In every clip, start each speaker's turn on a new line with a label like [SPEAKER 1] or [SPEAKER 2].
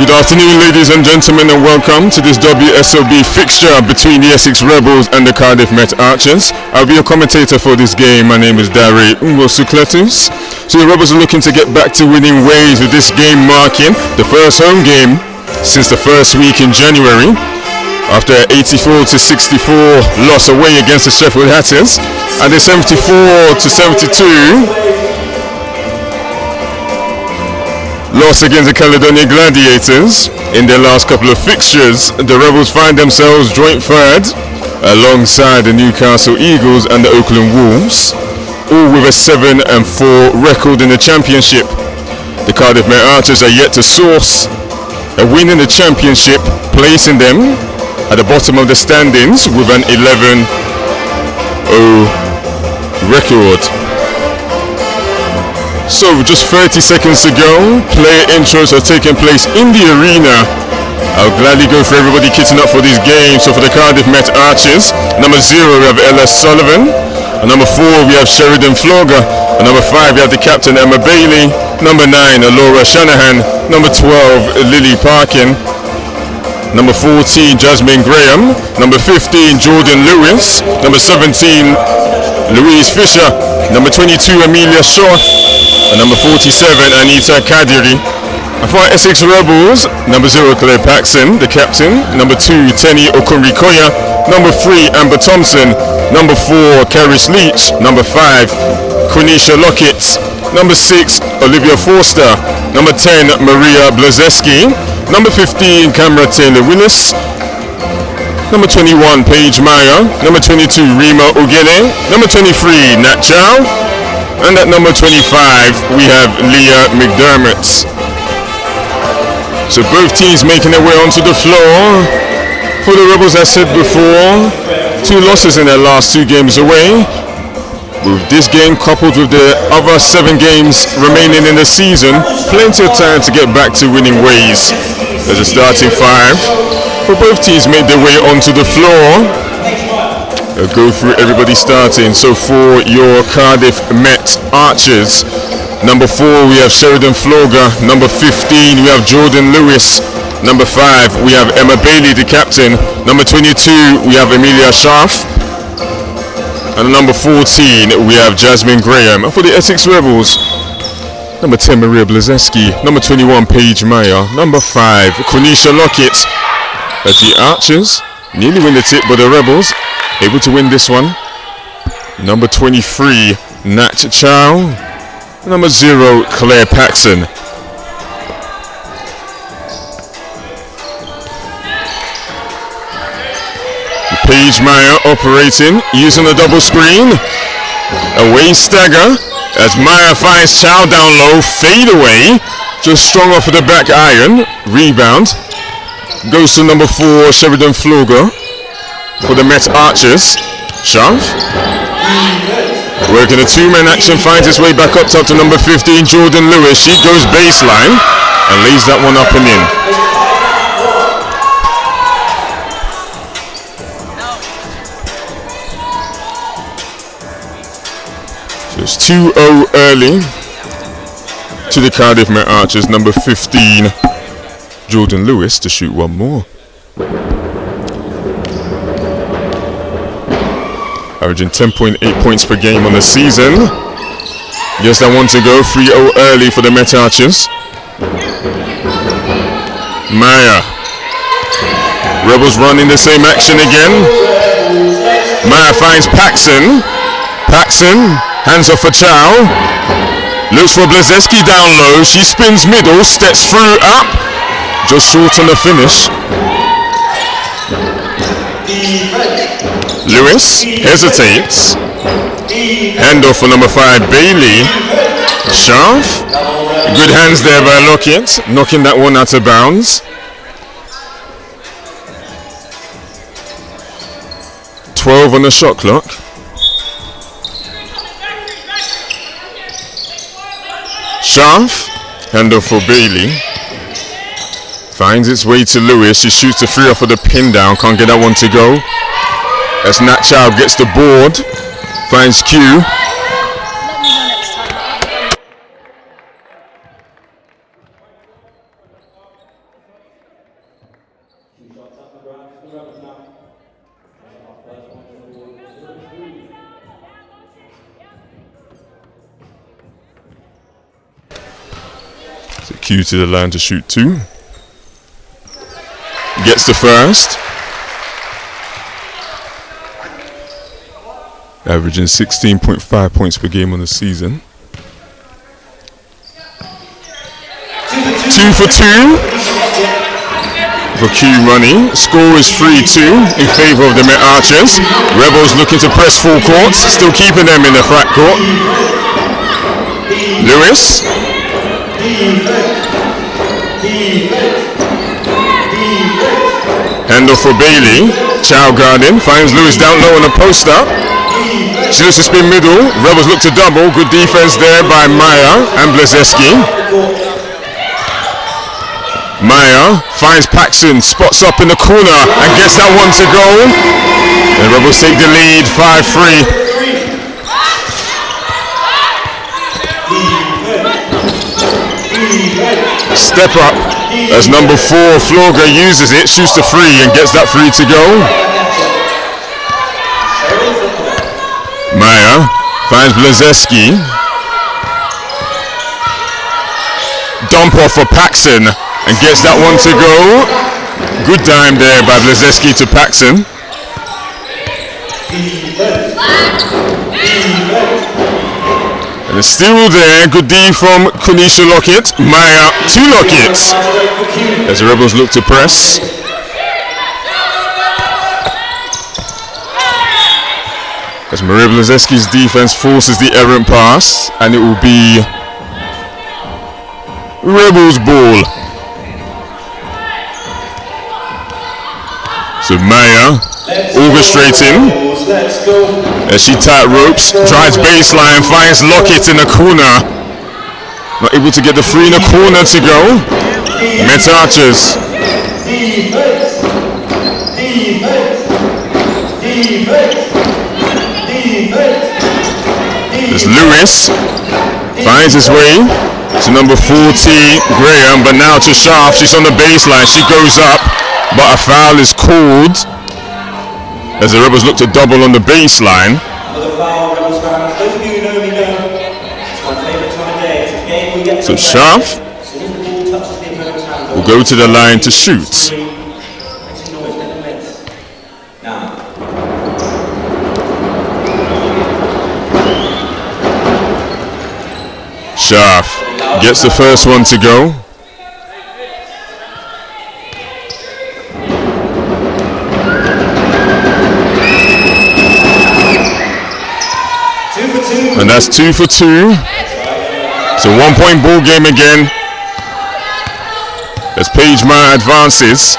[SPEAKER 1] Good afternoon, ladies and gentlemen, and welcome to this WSOB fixture between the Essex Rebels and the Cardiff Met Archers. I'll be your commentator for this game. My name is Dari Umwosukletus. So the Rebels are looking to get back to winning ways with this game marking the first home game since the first week in January, after an 84-64 loss away against the Sheffield Hatters and a 74-72 loss against the Caledonia Gladiators. In their last couple of fixtures, the Rebels find themselves joint third alongside the Newcastle Eagles and the Oakland Wolves, all with a 7-4 record in the Championship. The Cardiff Met Archers are yet to source a win in the Championship, placing them at the bottom of the standings with an 11-0 record. So just 30 seconds to go, player intros are taking place in the arena. I'll gladly go for everybody kitting up for this game. So for the Cardiff Met Archers, number 0 we have Ella Sullivan, and number 4 we have Sheridan Floga, and number 5 we have the captain Emma Bailey, number 9 Laura Shanahan, number 12 Lily Parkin, number 14 Jasmine Graham, number 15 Jordan Lewis, number 17 Louise Fisher, number 22 Amelia Shaw, and number 47 Anita Kadiri. And for Essex Rebels, number 0 Claire Paxson, the captain, number 2 Tenny Okunrikoya, number 3 Amber Thompson, number 4 Karis Leach, number 5 Quenisha Lockett, number 6 Olivia Forster, number 10 Maria Blazeski, number 15 Camera Taylor Willis, number 21 Paige Meyer, number 22 Rima Ogene, number 23 Nat Chow, and at number 25 we have Leah McDermott. So both teams making their way onto the floor. For the Rebels, as I said before, 2 losses in their last 2 games away. With this game coupled with the other 7 games remaining in the season, plenty of time to get back to winning ways. There's a starting 5 for both teams made their way onto the floor. I'll go through everybody starting. So for your Cardiff Met Archers, number 4 we have Sheridan Floga, number 15 we have Jordan Lewis, number 5 we have Emma Bailey, the captain, number 22 we have Amelia Schaaf, and number 14 we have Jasmine Graham. And for the Essex Rebels, number 10 Maria Blazeski, number 21 Paige Meyer, number 5 Quenisha Lockett. As the Archers nearly win the tip, but the Rebels able to win this one. Number 23 Nat Chow, number 0 Claire Paxson. Paige Meyer operating using a double screen. Away stagger as Meyer finds Chow down low, fade away, just strong off of the back iron. Rebound goes to number 4 Sheridan Floga for the Met Archers. Schaaf working a 2-man action, finds his way back up top to number 15 Jordan Lewis. She goes baseline and lays that one up and in. Just 2-0 early to the Cardiff Met Archers. Number 15 Jordan Lewis to shoot one more. Averaging 10.8 points per game on the season. Yes, that one to go. 3-0 early for the Met Archers. Meyer. Rebels running the same action again. Meyer finds Paxson. Paxson hands off for Chow. Looks for Blazeski down low. She spins middle, steps through up. Just short on the finish. Lewis hesitates. Handoff for number 5 Bailey. Schaaf. Good hands there by Lockett, knocking that one out of bounds. 12 on the shot clock. Schaaf. Handoff for Bailey. Finds its way to Lewis. She shoots the 3 off of the pin down. Can't get that one to go. As Nat Chow gets the board. Finds Q. So Q to the line to shoot 2. Gets the first. Averaging 16.5 points per game on the season. 2 for 2 for Q Money. Score is 3-2 in favour of the Met Archers. Rebels looking to press full court, still keeping them in the flat court. Lewis. Handoff for Bailey. Chow guarding. Finds Lewis down low on the post-up. She looks to spin middle. Rebels look to double. Good defense there by Maya and Blazeski. Maya finds Paxson. Spots up in the corner and gets that one to go. The Rebels take the lead 5-3. Step up as number 4 Florga uses it, shoots the 3 and gets that 3 to go. Maya finds Blazeski. Dump off for Paxson and gets that one to go. Good dime there by Blazeski to Paxson. And the steal there, good D from Kunisha Lockett. Maya to Lockett as the Rebels look to press. As Maria Blazeski's defense forces the errant pass, and it will be Rebels ball. So Maya orchestrating as she tight ropes, drives baseline, finds Lockett in the corner. Not able to get the 3 in the corner to go. Met Archers. As Lewis finds his way to number 40 Graham, but now to Sharp. She's on the baseline. She goes up, but a foul is called as the Rebels look to double on the baseline. So Sharp will go to the line to shoot. Sharp gets the first one to go. And that's 2 for 2. It's a 1-point ball game again. As Paige Maya advances,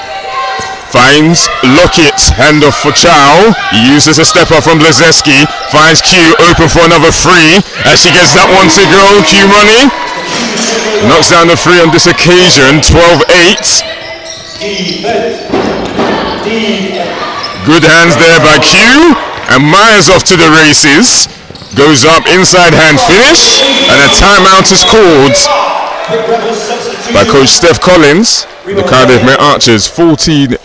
[SPEAKER 1] finds Lockett, handoff for Chow. He uses a step up from Blazeski, finds Q open for another 3 as she gets that one to go. Q Money knocks down the 3 on this occasion. 12-8. Good hands there by Q, and Maya's off to the races. Goes up, inside hand finish, and a timeout is called by Coach Steph Collins. The Cardiff Met Archers 14-8.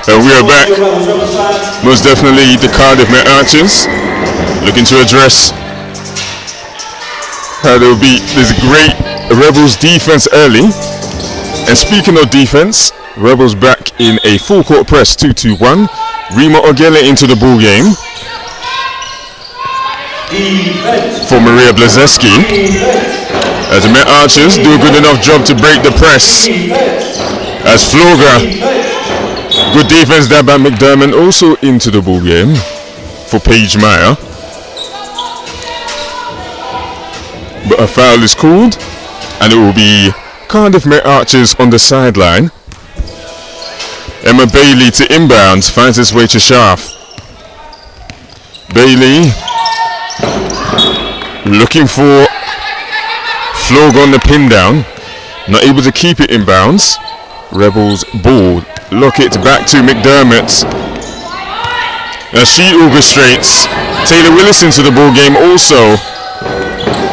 [SPEAKER 1] And we are back. Most definitely the Cardiff Met Archers looking to address how they'll beat this great Rebels defense early. And speaking of defense, Rebels back in a full court press 2-2-1. Remo Ogele into the ball game for Maria Blazeski, as the Met Archers do a good enough job to break the press. As Floga, good defense there by McDermott, also into the ball game for Paige Meyer. But a foul is called, and it will be Cardiff Met Archers on the sideline. Emma Bailey to inbounds, finds his way to Schaaf. Bailey looking for Flog on the pin down, not able to keep it inbounds. Rebels ball, lock it back to McDermott as she orchestrates. Taylor Willis into the ball game also.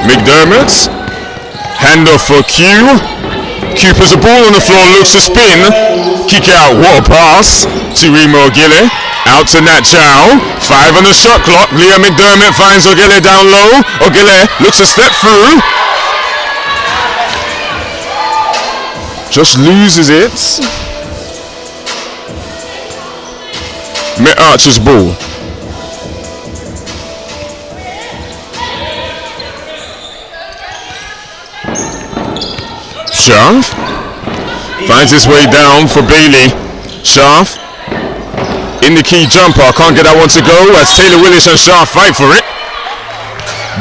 [SPEAKER 1] McDermott, handoff for Q. Q puts a ball on the floor, looks to spin, kick out, what a pass to Remo Ogele, out to Nat Chow, 5 on the shot clock. Leah McDermott finds Ogele down low. Ogele looks to step through, just loses it. Met Archer's ball. Schaaf finds his way down for Bailey. Schaaf in the key jumper, can't get that one to go as Taylor Willis and Schaaf fight for it.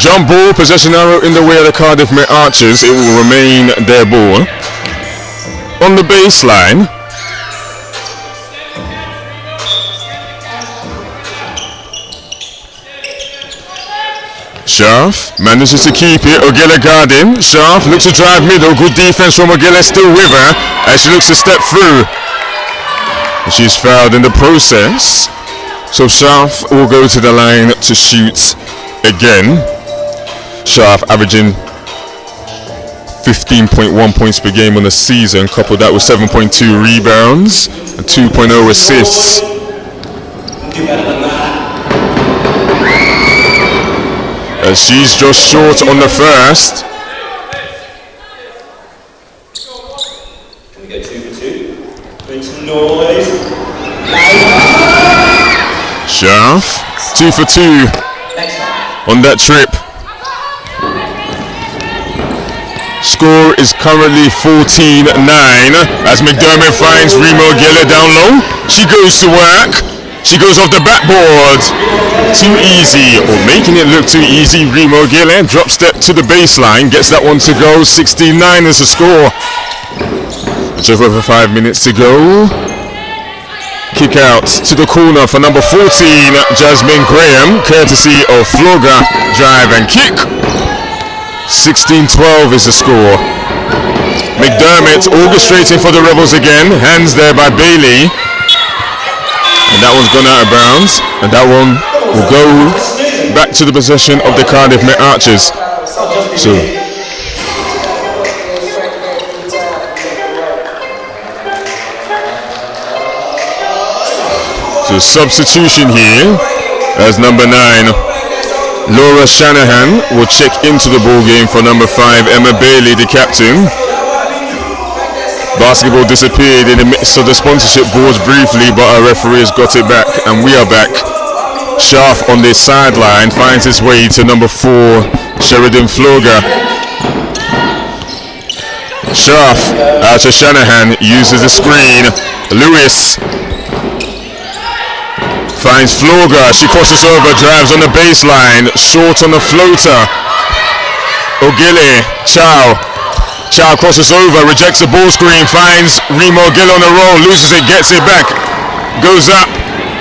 [SPEAKER 1] Jump ball, possession arrow in the way of the Cardiff Met Archers. It will remain their ball. On the baseline, Schaaf manages to keep it. Ogele guarding. Schaaf looks to drive middle. Good defense from Ogele, still with her as she looks to step through. She's fouled in the process, so Schaaf will go to the line to shoot again. Schaaf averaging 15.1 points per game on the season, coupled that with 7.2 rebounds and 2.0 assists. As she's just short on the first.
[SPEAKER 2] Can we get 2 for 2? Make some noise.
[SPEAKER 1] Schaaf, 2 for 2 on that trip. Score is currently 14-9 as McDermott finds Remo Ogele down low. She goes to work. She goes off the backboard. Too easy, or making it look too easy. Remo Ogele drop step to the baseline, gets that one to go. 16-9 is the score. Just over 5 minutes to go. Kick out to the corner for number 14, Jasmine Graham, courtesy of Floga. Drive and kick. 16-12 is the score. McDermott orchestrating for the Rebels again. Hands there by Bailey. And that one's gone out of bounds. And that one will go back to the possession of the Cardiff Met Archers. So substitution here as number 9. Laura Shanahan will check into the ball game for number 5, Emma Bailey, the captain. Basketball disappeared in the midst of the sponsorship boards briefly, but our referee has got it back, and we are back. Schaaf on this sideline finds his way to number 4, Sheridan Floga. Schaaf out to Shanahan, uses the screen. Lewis finds Floga, she crosses over, drives on the baseline, short on the floater. Ogele, Chow crosses over, rejects the ball screen, finds Remo Ogele on the roll, loses it, gets it back, goes up,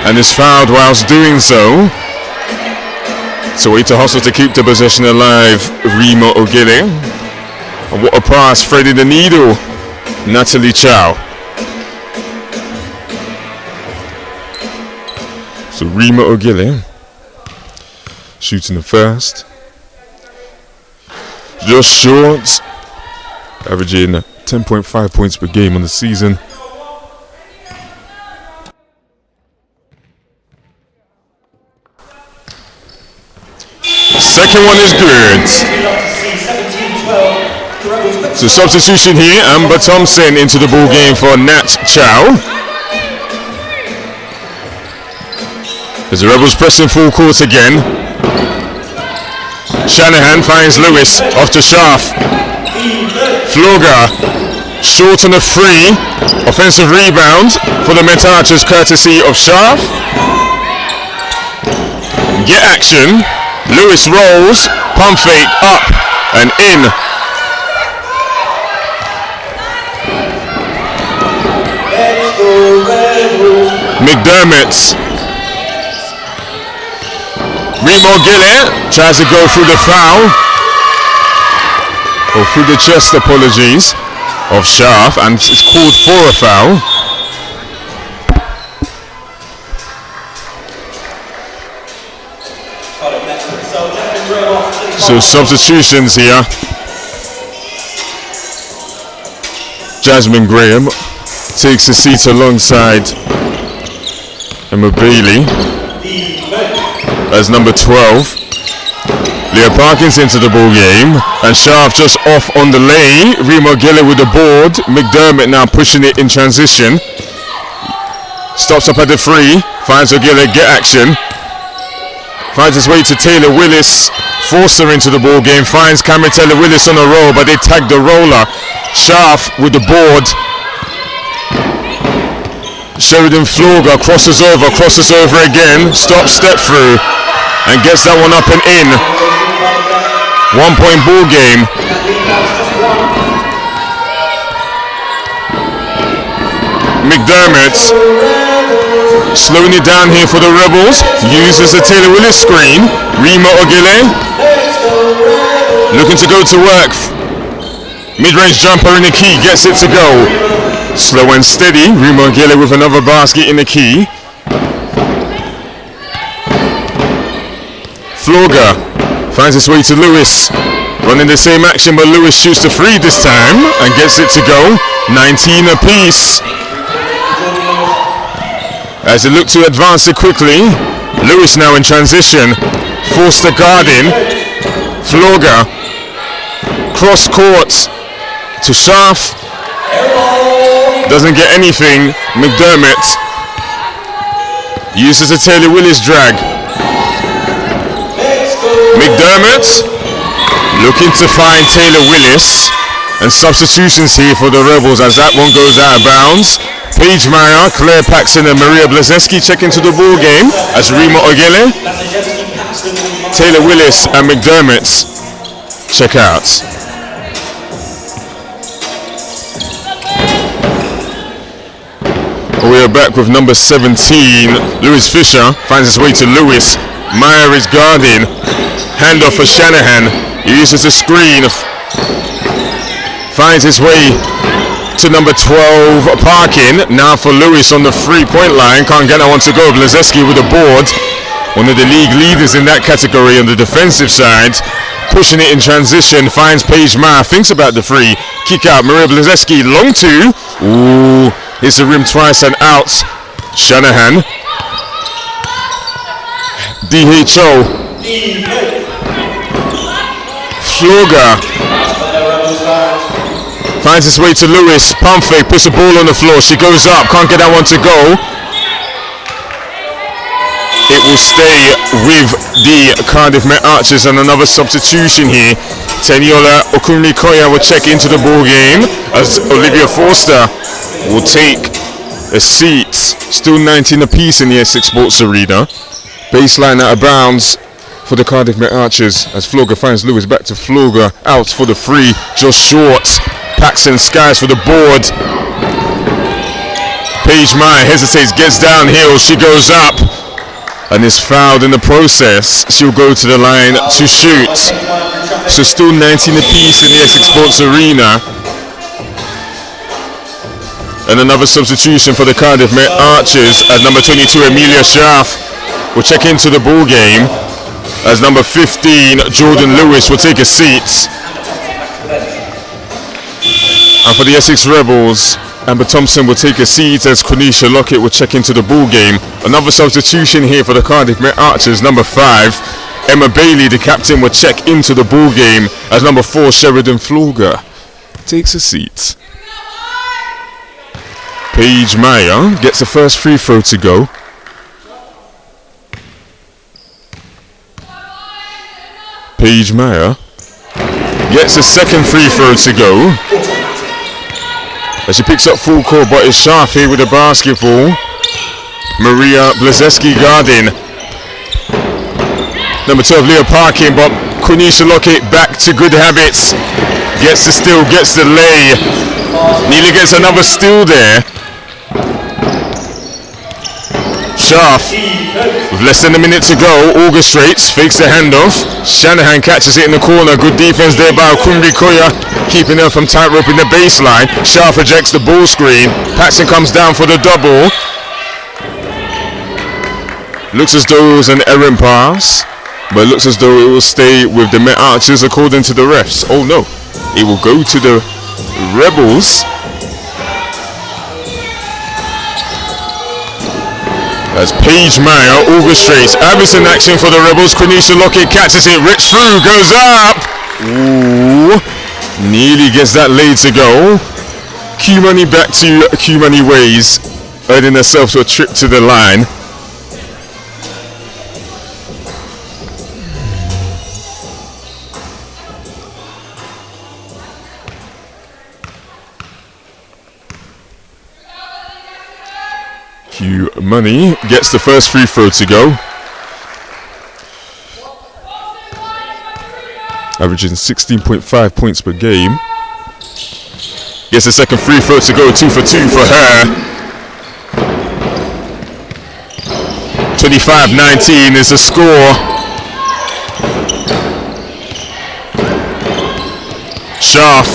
[SPEAKER 1] and is fouled whilst doing so. So way to hustle to keep the possession alive, Remo Ogele. And what a pass, threading the needle, Natalie Chow. So Remo Ogele shooting the first, just short, averaging 10.5 points per game on the season. second one is good. So substitution here, Amber Thompson into the ball game for Nat Chow. As the Rebels pressing full court again. Shanahan finds Lewis off to Schaaf. Floga short on the free. Offensive rebound for the Met Archers courtesy of Schaaf. Get action. Lewis rolls. Pump fake up and in. McDermott. Remo Gillett tries to go through the foul. Or through the chest, apologies, of Schaaf, and it's called for a foul. So substitutions here. Jasmine Graham takes a seat alongside Emma Bailey as number 12. Leah Parkins into the ball game, and Schaaf just off on the lay. Remo Gillett with the board. McDermott now pushing it in transition. Stops up at the free, finds O'Gillett, get action. Finds his way to Taylor Willis, forced her into the ball game. Finds Cameron Taylor Willis on a roll, but they tag the roller. Schaaf with the board. Sheridan Floga crosses over again. Stop, step through, and gets that one up and in. 1 point ball game. McDermott slowing it down here for the Rebels. Uses the Taylor Willis screen. Remo O'Gillett looking to go to work. Mid-range jumper in the key, gets it to go. Slow and steady. Remo O'Gillett with another basket in the key. Floga finds its way to Lewis. Running the same action, but Lewis shoots the free this time and gets it to go. 19 apiece. As they look to advance it quickly, Lewis now in transition. Forced the guard in. Floga. Cross court to Schaaf. Doesn't get anything. McDermott uses a Taylor Willis drag. McDermott looking to find Taylor Willis, and substitutions here for the Rebels as that one goes out of bounds. Paige Meyer, Claire Paxson and Maria Blazeski check into the ball game as Remo O'Gillett, Taylor Willis and McDermott check out. We are back with number 17. Lewis Fisher finds his way to Lewis. Meyer is guarding. Handoff for Shanahan. He uses a screen. Finds his way to number 12, Parkin. Now for Lewis on the 3-point line. Can't get that one to go. Blazeski with the board. One of the league leaders in that category on the defensive side. Pushing it in transition. Finds Paige Meyer. Thinks about the free. Kick out. Maria Blazeski. Long two. Ooh. Hits the rim twice and out. Shanahan. DHO. Floga finds his way to Lewis. Pump fake, puts the ball on the floor. She goes up, can't get that one to go. It will stay with the Cardiff Met Archers, and another substitution here. Teniola Okunrikoya will check into the ball game as Olivia Forster will take a seat. Still 19 apiece in the Essex Sports Arena. Baseline out of bounds for the Cardiff Met Archers as Floga finds Lewis. Back to Floga, out for the free, just short. Paxson skies for the board. Paige Meyer hesitates, gets downhill, she goes up and is fouled in the process. She'll go to the line to shoot. So still 19 apiece in the Essex Sports Arena. And another substitution for the Cardiff Met Archers as number 22 Amelia Schaaf will check into the ball game as number 15 Jordan Lewis will take a seat. And for the Essex Rebels, Amber Thompson will take a seat as Quenisha Lockett will check into the ball game. Another substitution here for the Cardiff Met Archers, number 5 Emma Bailey, the captain, will check into the ball game as number 4 Sheridan Flauger takes a seat. Paige Meyer gets the first free throw to go. Paige Meyer gets the second free throw to go. As she picks up full court, but is Sharp here with the basketball. Maria Blazeski-Gardin. Number 12, Leah Parkin, but Quenisha Lockett back to good habits. Gets the steal, gets the lay. Nearly gets another steal there. Sharp, with less than a minute to go, orchestrates, fakes the handoff. Shanahan catches it in the corner. Good defense there by Kumbi Koya, keeping her from tightrope in the baseline. Sharp rejects the ball screen. Paxson comes down for the double. Looks as though it was an errant pass, but it looks as though it will stay with the Met Archers according to the refs. Oh no, it will go to the Rebels. As Paige Meyer orchestrates Avison action for the Rebels. Quenisha Lockett catches it, rich through, goes up. Ooh, nearly gets that lay to go. Q-Money back to Q-Money ways, earning herself to a trip to the line. Q-Money gets the first free throw to go. Averaging 16.5 points per game. Gets the second free throw to go, 2 for 2 for her. 25-19 is the score. Sharp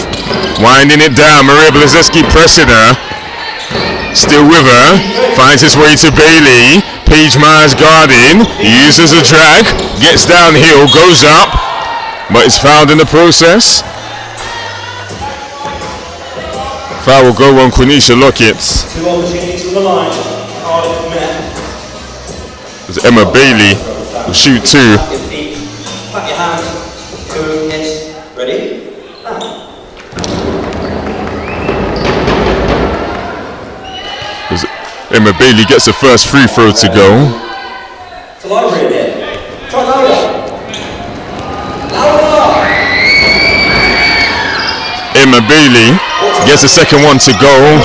[SPEAKER 1] winding it down. Maria Blazeski pressing her. Still with her, finds his way to Bailey. Paige Meyer's guarding, uses a drag, gets downhill, goes up, but is fouled in the process. Foul will go on Quenisha Lockett.
[SPEAKER 2] 2 opportunities from the line. Cardiff Met.
[SPEAKER 1] As Emma Bailey will shoot 2.
[SPEAKER 2] Clap your feet, clap your hands, go, yes, ready? Now.
[SPEAKER 1] Emma Bailey gets the first free throw to go.
[SPEAKER 2] It's a library again. Try louder. Louder.
[SPEAKER 1] Emma Bailey gets the second one to go.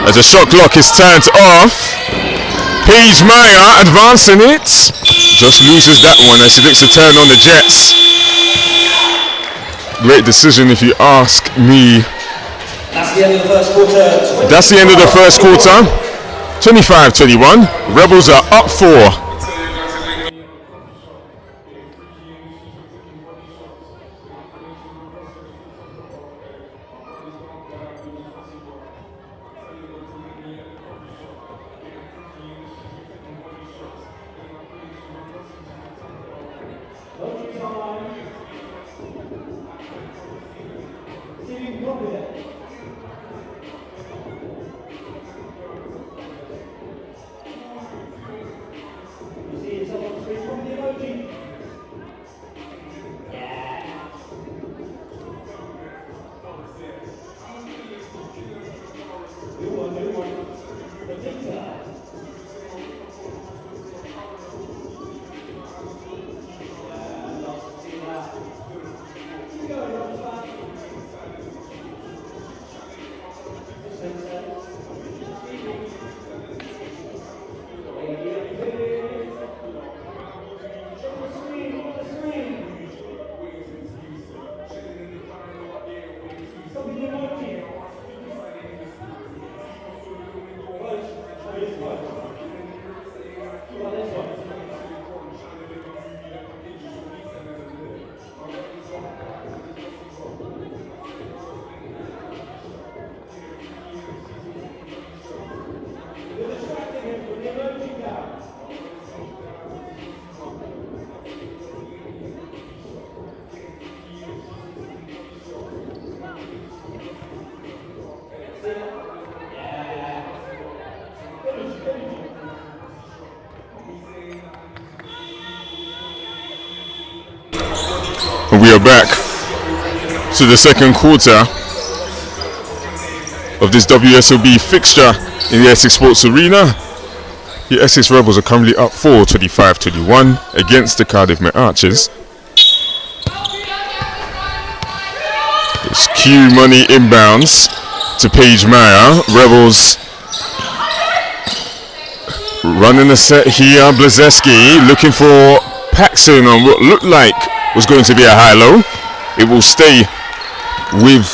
[SPEAKER 1] As the shot clock is turned off. Paige Meyer advancing it. Just loses that one as she looks to turn on the Jets. Great decision if you ask me.
[SPEAKER 2] That's the end of the first quarter.
[SPEAKER 1] That's the end of the first quarter. 25-21. Rebels are up 4. And we are back to the second quarter of this WSOB fixture in the Essex Sports Arena. The Essex Rebels are currently up 4-25-21 against the Cardiff Met Archers. It's Q Money inbounds to Paige Meyer. Rebels running a set here. Blazeski looking for Paxson on what looked like was going to be a high-low. It will stay with...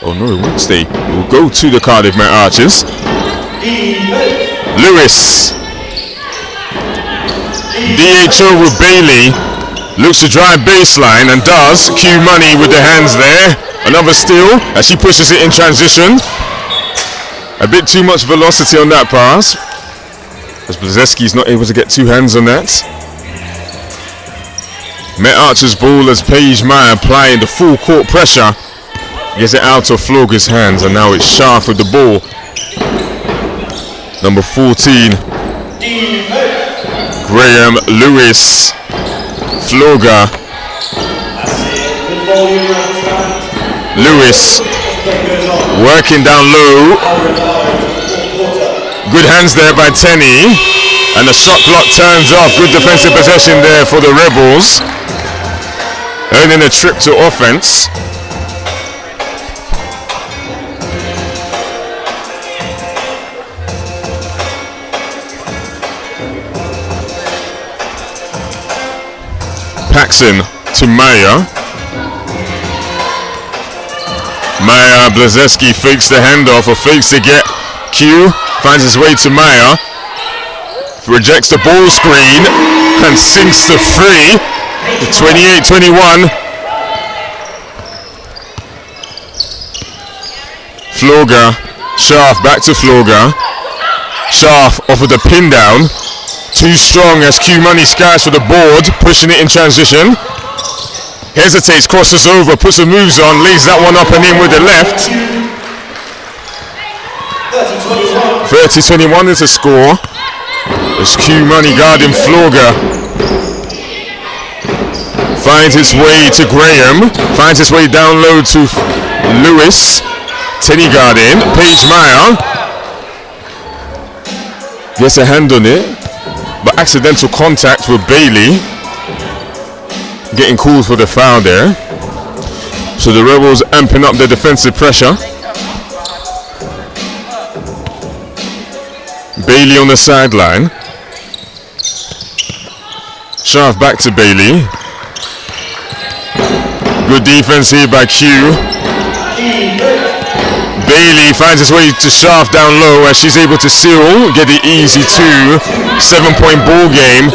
[SPEAKER 1] Oh no, it won't stay. It will go to the Cardiff Met Archers. Lewis. DHO with Bailey. Looks to drive baseline and does. Q Money with the hands there. Another steal as she pushes it in transition. A bit too much velocity on that pass, as Blazeski's not able to get two hands on that. Met Archer's ball as Paige Meyer applying the full court pressure. Gets it out of Floga's hands, and now it's Sharp with the ball. Number 14. Graham Lewis. Floga. Lewis working down low. Good hands there by Tenny. And the shot clock turns off. Good defensive possession there for the Rebels. Earning a trip to offense. Paxson to Meyer. Meyer, Blazeski fakes the handoff, or fakes to get Q. Finds his way to Meyer. Rejects the ball screen and sinks to three. 28-21. Floga. Sharp back to Floga. Sharp off of the pin down. Too strong as Q Money skies for the board, pushing it in transition. Hesitates, crosses over, puts the moves on, lays that one up and in with the left. 30-21 is the score. It's Q Money guarding Floga. Finds his way to Graham. Finds his way down low to Lewis. Tenny guarding. Paige Meyer. Gets a hand on it, but accidental contact with Bailey. Getting called for the foul there. So the Rebels amping up their defensive pressure. Bailey on the sideline. Sharp back to Bailey. Good defense here by Q. Bailey finds his way to Sharp down low as she's able to seal, get the easy 2. 7-point ball game.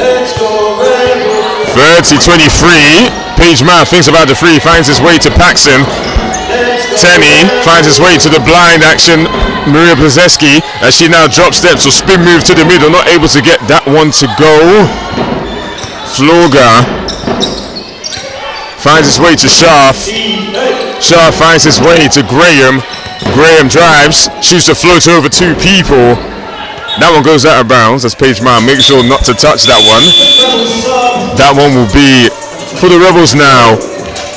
[SPEAKER 1] 30-23. Paige Meyer thinks about the three, finds his way to Paxson. Tenny finds his way to the blind action. Maria Blazeski as she now drop steps or spin move to the middle, not able to get that one to go. Floga finds his way to Sharp. Sharp finds his way to Graham. Graham drives, shoots a float over two people. That one goes out of bounds as Paige Meyer makes sure not to touch that one. That one will be for the Rebels now.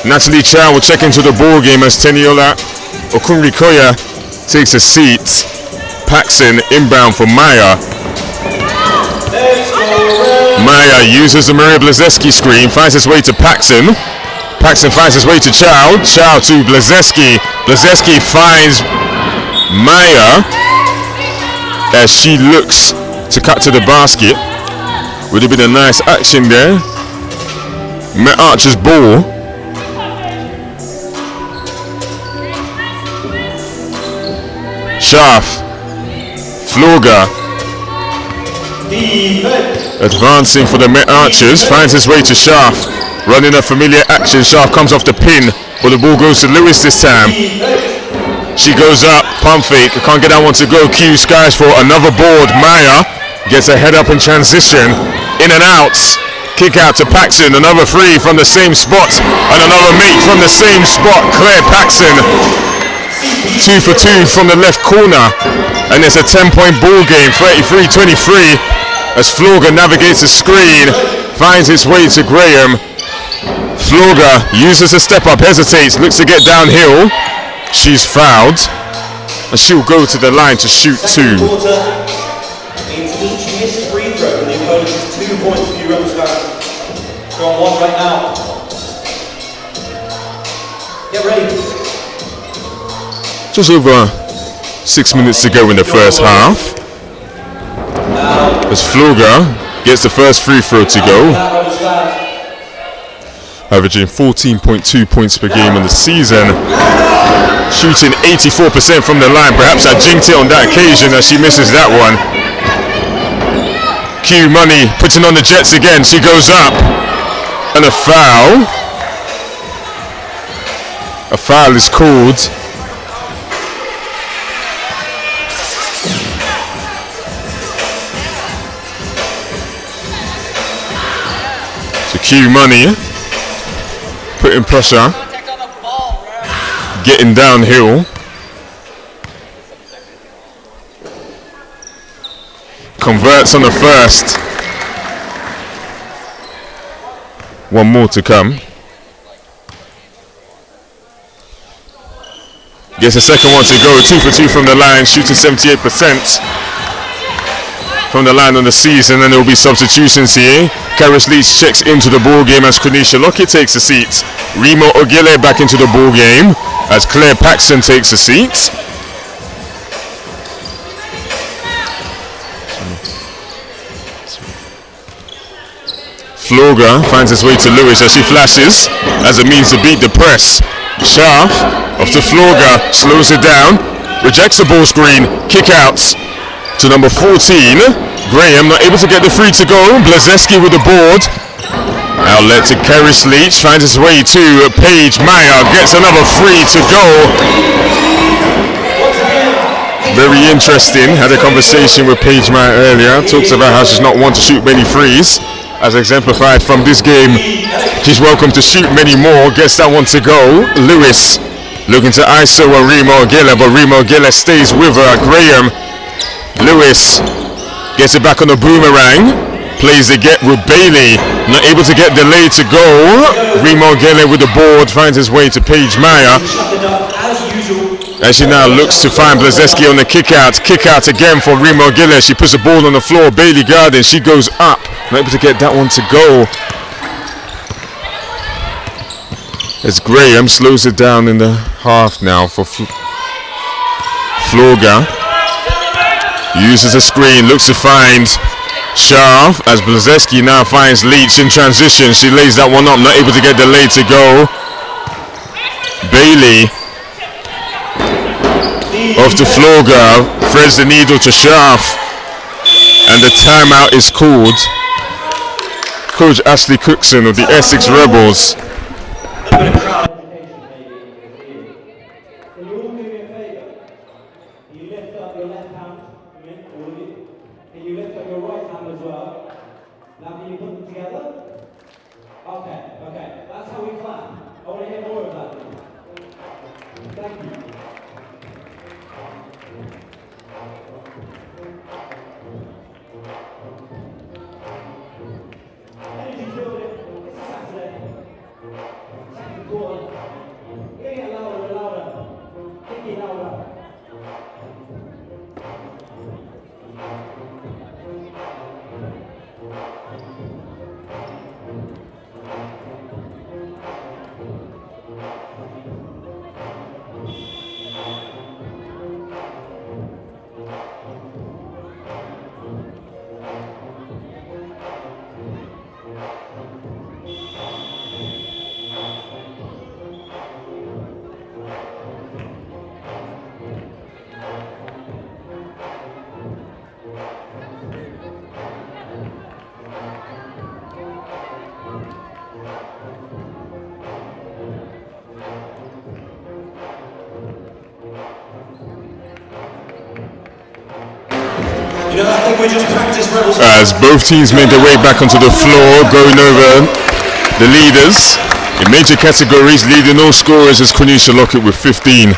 [SPEAKER 1] Natalie Chow will check into the ball game as Teniola Okunrikoya takes a seat. Paxson inbound for Meyer. Meyer uses the Maria Blazeski screen, finds his way to Paxson. Paxson finds his way to Chow. Chow to Blazeski. Blazeski finds Meyer as she looks to cut to the basket. Would have been a nice action there. Met Archer's ball. Sharp. Floga. Advancing for the Met Archers. Finds his way to Sharp. Running a familiar action. Sharp comes off the pin, but the ball goes to Lewis this time. She goes up, pump fake, can't get that one to go. Q skies for another board. Meyer gets a head up in transition. In and out. Kick out to Paxson. Another three from the same spot. And another make from the same spot. Claire Paxson. 2 for 2 from the left corner. And it's a 10-point ball game. 33-23 as Floga navigates the screen. Finds his way to Graham. Floga uses a step up, hesitates, looks to get downhill. She's fouled. And she'll go to the line to shoot two.
[SPEAKER 2] Quarter means each missed free throw for the opponent is 2 points for you, Rebels fans. Go on one right now. Get ready.
[SPEAKER 1] Just over 6 minutes to go in the first half. As Floga gets the first free throw to go. Averaging 14.2 points per game in the season. Shooting 84% from the line. Perhaps I jinxed it on that occasion as she misses that one. Q Money putting on the Jets again. She goes up. And a foul. A foul is called. So Q Money putting pressure. Getting downhill. Converts on the first. One more to come. Gets the second one to go. 2 for 2 from the line. Shooting 78% from the line on the season. And there will be substitutions here. Karis Leach checks into the ball game as Quenisha Lockett takes a seat. Remo Ogile back into the ball game as Claire Paxton takes a seat. Floga finds his way to Lewis as she flashes as a means to beat the press. Sharp off to Floga, slows it down, rejects the ball screen, kick out to number 14. Graham not able to get the free to go. Blazeski with the board. Outlet to Karis Leach, finds his way to Paige Meyer, gets another free to go. Very interesting. Had a conversation with Paige Meyer earlier. Talks about how she's not one to shoot many threes. As exemplified from this game, she's welcome to shoot many more. Gets that one to go. Lewis looking to ISO on Remo Ogile, but Remo Ogile stays with her. Graham. Lewis gets it back on the boomerang. Plays the get with Bailey. Not able to get the lay to go. Remo Ogile with the board. Finds his way to Paige Meyer. As she now looks to find Blazeski on the kick out. Kick out again for Remo Ogile. She puts the ball on the floor. Bailey guarding. She goes up. Not able to get that one to go. As Graham slows it down in the half now for Floga. Uses a screen. Looks to find Sharp as Blazeski now finds Leach in transition. She lays that one up. Not able to get the lay to go. Bailey off to Floga, threads the needle to Sharp, and the timeout is called. Coach Ashley Cookson of the Essex Rebels. As both teams made their way back onto the floor, going over the leaders. In major categories, leading all scorers is Quenisha Lockett with 15.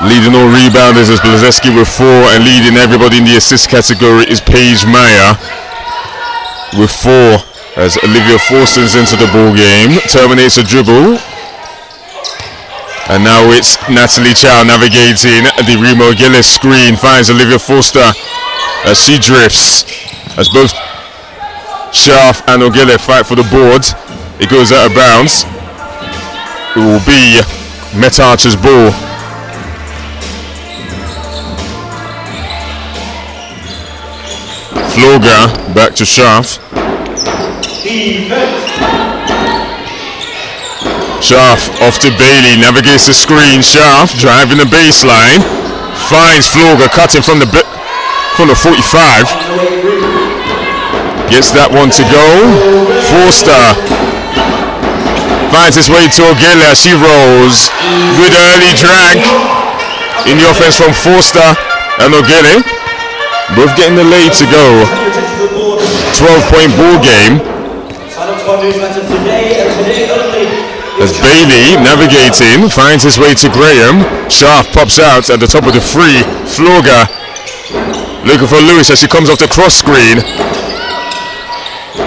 [SPEAKER 1] Leading all rebounders is Blazeski with 4, and leading everybody in the assist category is Paige Meyer with 4. As Olivia Forster's into the ball game, terminates a dribble. And now it's Natalie Chow navigating the Remo Gillis screen, finds Olivia Forster as she drifts. As both Schaaf and Ogile fight for the board, it goes out of bounds. It will be Met Archer's ball. Floga back to Schaaf. Schaaf off to Bailey, navigates the screen. Schaaf driving the baseline, finds Floga cutting from the 45. Gets that one to go. Forster finds his way to Ogile as she rolls. Good early drag in the offense from Forster and Ogile. Both getting the lead to go. 12-point ball game. As Bailey navigating, finds his way to Graham. Schaaf pops out at the top of the free. Floga looking for Lewis as she comes off the cross screen.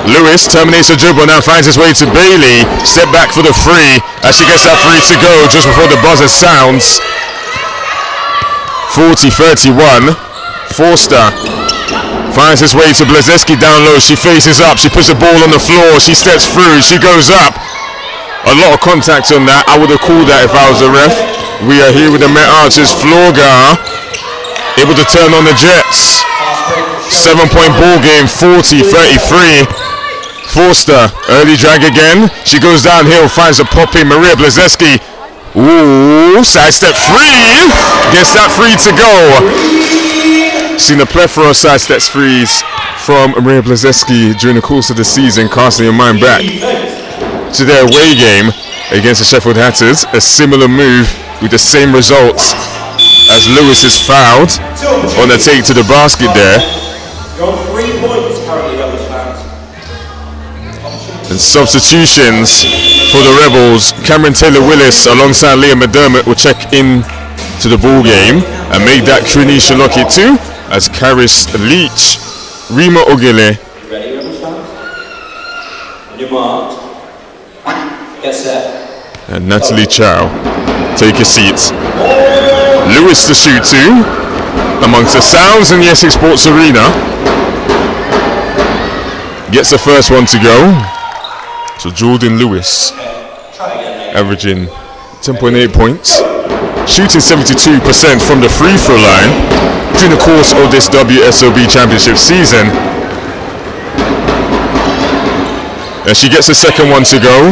[SPEAKER 1] Lewis terminates the dribble, now finds his way to Bailey. Step back for the free as she gets that free to go just before the buzzer sounds. 40-31. Forster finds his way to Blazeski down low. She faces up, she puts the ball on the floor, she steps through, she goes up. A lot of contact on that. I would have called that if I was a ref. We are here with the Met Archers. Floga able to turn on the Jets. 7-point ball game, 40-33. Forster, early drag again. She goes downhill, finds a pop in. Maria Blazeski. Ooh, sidestep free. Gets that free to go. Seen a plethora of sidestep frees from Maria Blazeski during the course of the season, casting your mind back to their away game against the Sheffield Hatters. A similar move with the same results as Lewis is fouled on the take to the basket there. And substitutions for the Rebels. Cameron Taylor-Willis alongside Leah McDermott will check in to the ball game and make that Trinisha Lockett too, as Karis Leach, Rima Ogile,
[SPEAKER 2] Ready, Rebels fans? On your mark. Get set.
[SPEAKER 1] and Natalie Chow take a seat. Lewis to shoot to, amongst the sounds in the Essex Sports Arena. Gets the first one to go. So Jordan Lewis, averaging 10.8 points, shooting 72% from the free throw line during the course of this WSOB Championship season. And she gets the second one to go.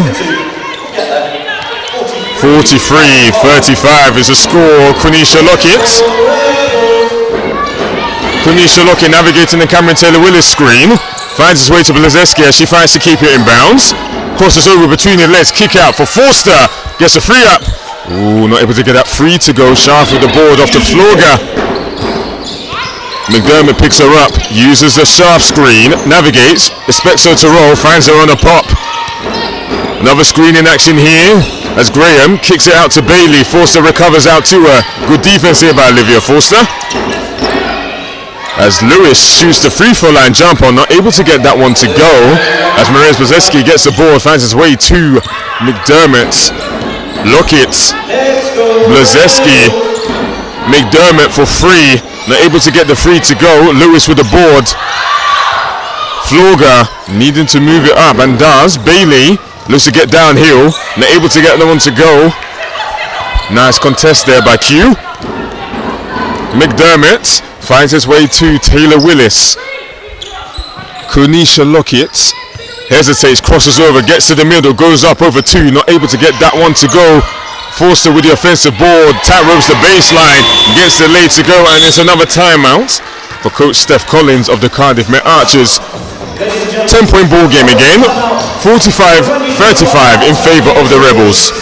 [SPEAKER 1] 43-35 is the score. Quenisha Lockett navigating the Cameron Taylor-Willis screen. Finds his way to Blazeski as she finds to keep it in bounds. Crosses over between the legs. Kick out for Forster. Gets a free up. Ooh, not able to get that free to go. Schaaf with the board off the Floga. McDermott picks her up. Uses the Schaaf screen. Navigates. Expects her to roll. Finds her on a pop. Another screen in action here as Graham kicks it out to Bailey. Forster recovers out to her. Good defense here by Olivia Forster. As Lewis shoots the free throw line jumper, not able to get that one to go. As Maria Blazeski gets the ball, finds his way to McDermott. Lockett, Blazeski, McDermott for free, not able to get the free to go. Lewis with the board. Floga needing to move it up and does. Bailey looks to get downhill, not able to get the one to go. Nice contest there by Q. McDermott finds his way to Taylor-Willis. Quenisha Lockett hesitates, crosses over, gets to the middle, goes up over two, not able to get that one to go. Forster with the offensive board, tight ropes the baseline, gets the lay to go, and it's another timeout for Coach Steph Collins of the Cardiff Met Archers. 10-point ball game again, 45-35 in favour of the Rebels.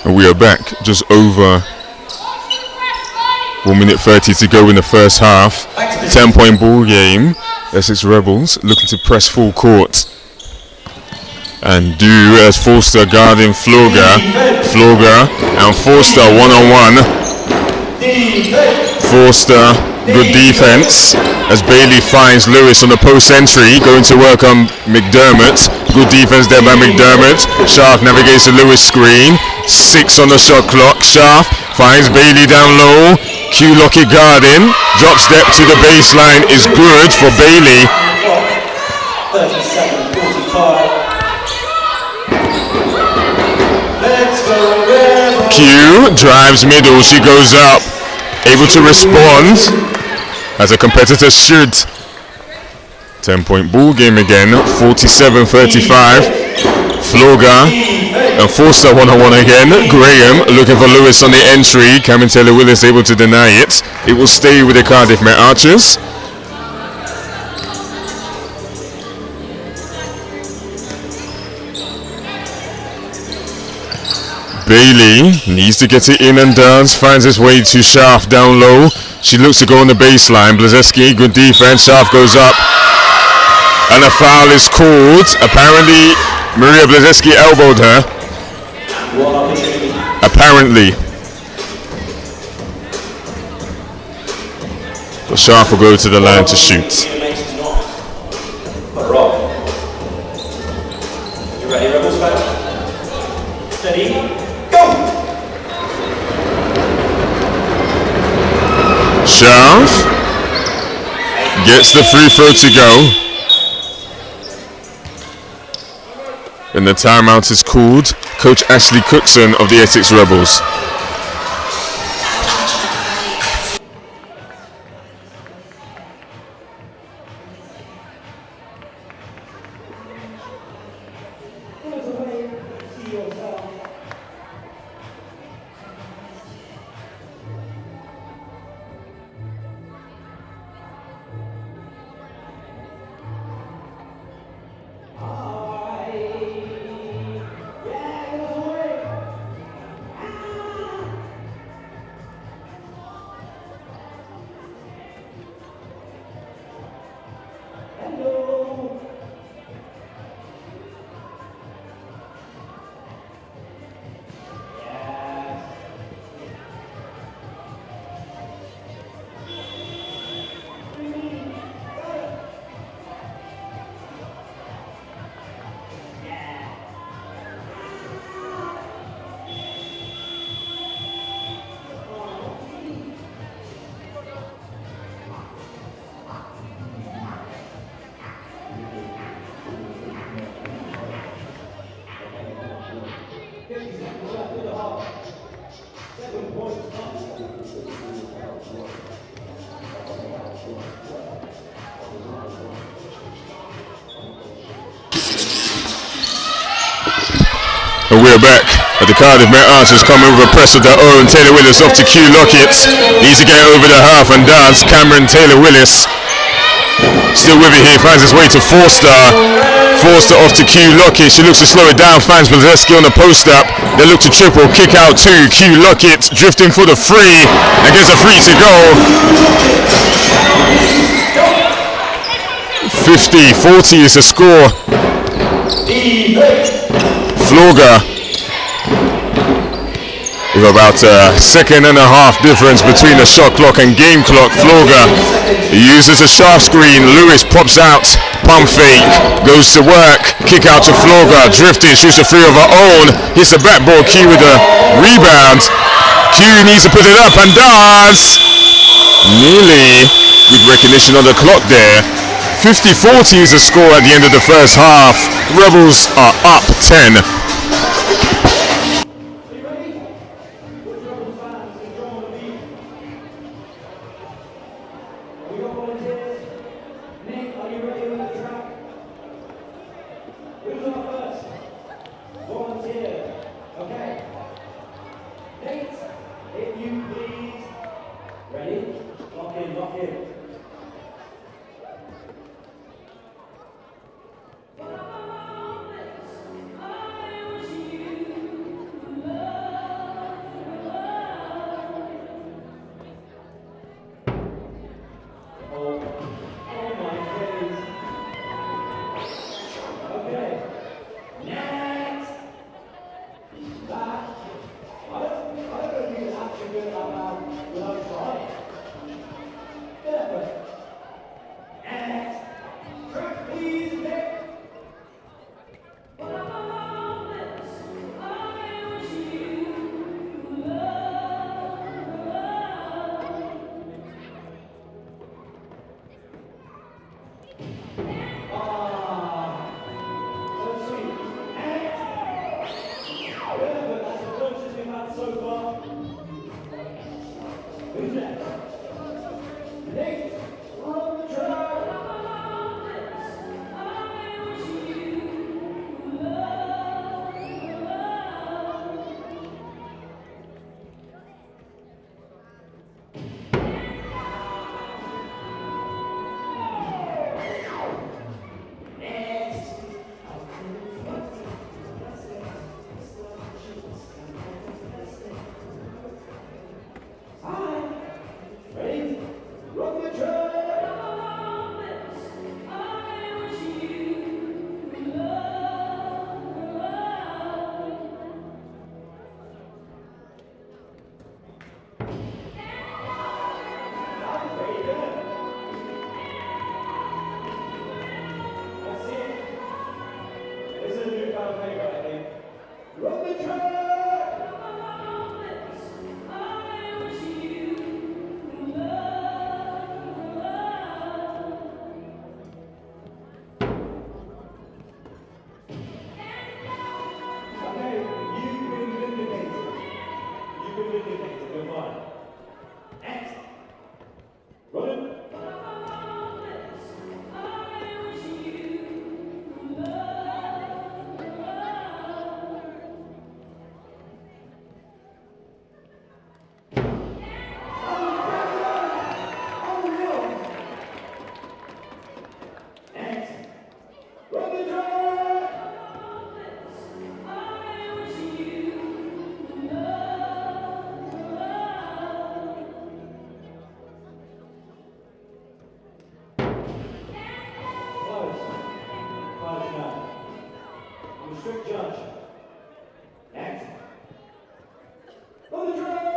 [SPEAKER 1] And we are back, just over 1 minute 30 to go in the first half. 10-point ball game. Essex Rebels looking to press full court and do as Forster guarding Floga and Forster one-on-one. Forster, good defense as Bailey finds Lewis on the post entry, going to work on McDermott. Good defense there by McDermott. Sharp navigates the Lewis screen. 6 on the shot clock. Sharp finds Bailey down low. Q Lockett guarding. Drop step to the baseline is good for Bailey.
[SPEAKER 2] 37-45.
[SPEAKER 1] Q drives middle. She goes up. Able to respond as a competitor should. 10-point ball game again. 47-35. Floga and Forster one-on-one again. Graham looking for Lewis on the entry. Cameron Taylor-Willis able to deny it. It will stay with the Cardiff Met Archers. Bailey needs to get it in and dance. Finds his way to Schaaf down low. She looks to go on the baseline. Blazeski, good defense. Schaaf goes up. And a foul is called. Apparently, Maria Blazeski elbowed her. Apparently. But Schaaf will go to the line to shoot.
[SPEAKER 2] You ready, Rebels fans? Steady, go!
[SPEAKER 1] Schaaf gets the free throw to go. And the timeout is called. Coach Ashley Cookson of the Essex Rebels. And we're back at the Cardiff Met Archers coming with a press of their own. Taylor-Willis off to Q Lockett. Needs to get over the half and dance. Cameron Taylor-Willis still with it here. Finds his way to Forster. Forster off to Q Lockett. She looks to slow it down. Finds Blazeski on the post up. They look to triple. Kick out to Q Lockett. Drifting for the free. And gets a free to go. 50-40 is the score. Floga with about a second and a half difference between the shot clock and game clock. Floga uses a sharp screen. Lewis pops out. Pump fake. Goes to work. Kick out to Floga. Drifting. Shoots a free of her own. Hits the backboard. Q with a rebound. Q needs to put it up and does. Nearly. Good recognition on the clock there. 50-40 is the score at the end of the first half. Rebels are up 10.
[SPEAKER 2] Who's next? Nate, on the track. Strict judge. Next. On the track.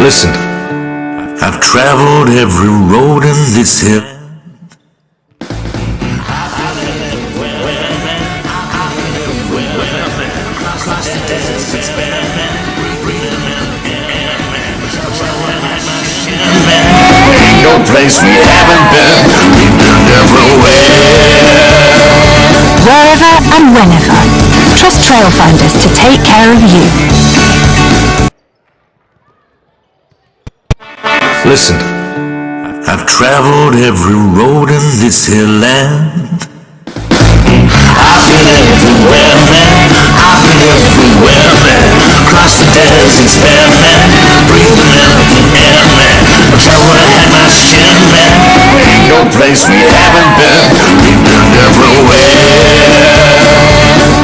[SPEAKER 3] Listen, I've traveled every road in this hill. Ain't no place we haven't been, we've been everywhere.
[SPEAKER 4] Wherever and whenever, trust Trailfinders to take care of you.
[SPEAKER 3] Listen, I've traveled every road in this here land. I've been everywhere, man. I've been everywhere, man. Across the deserts, man. Breathe the melting air, man. I'm traveling at my shin, man. Ain't no place we haven't been. We've been everywhere.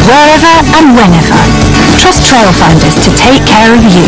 [SPEAKER 4] Wherever and whenever, trust Trailfinders to take care of you.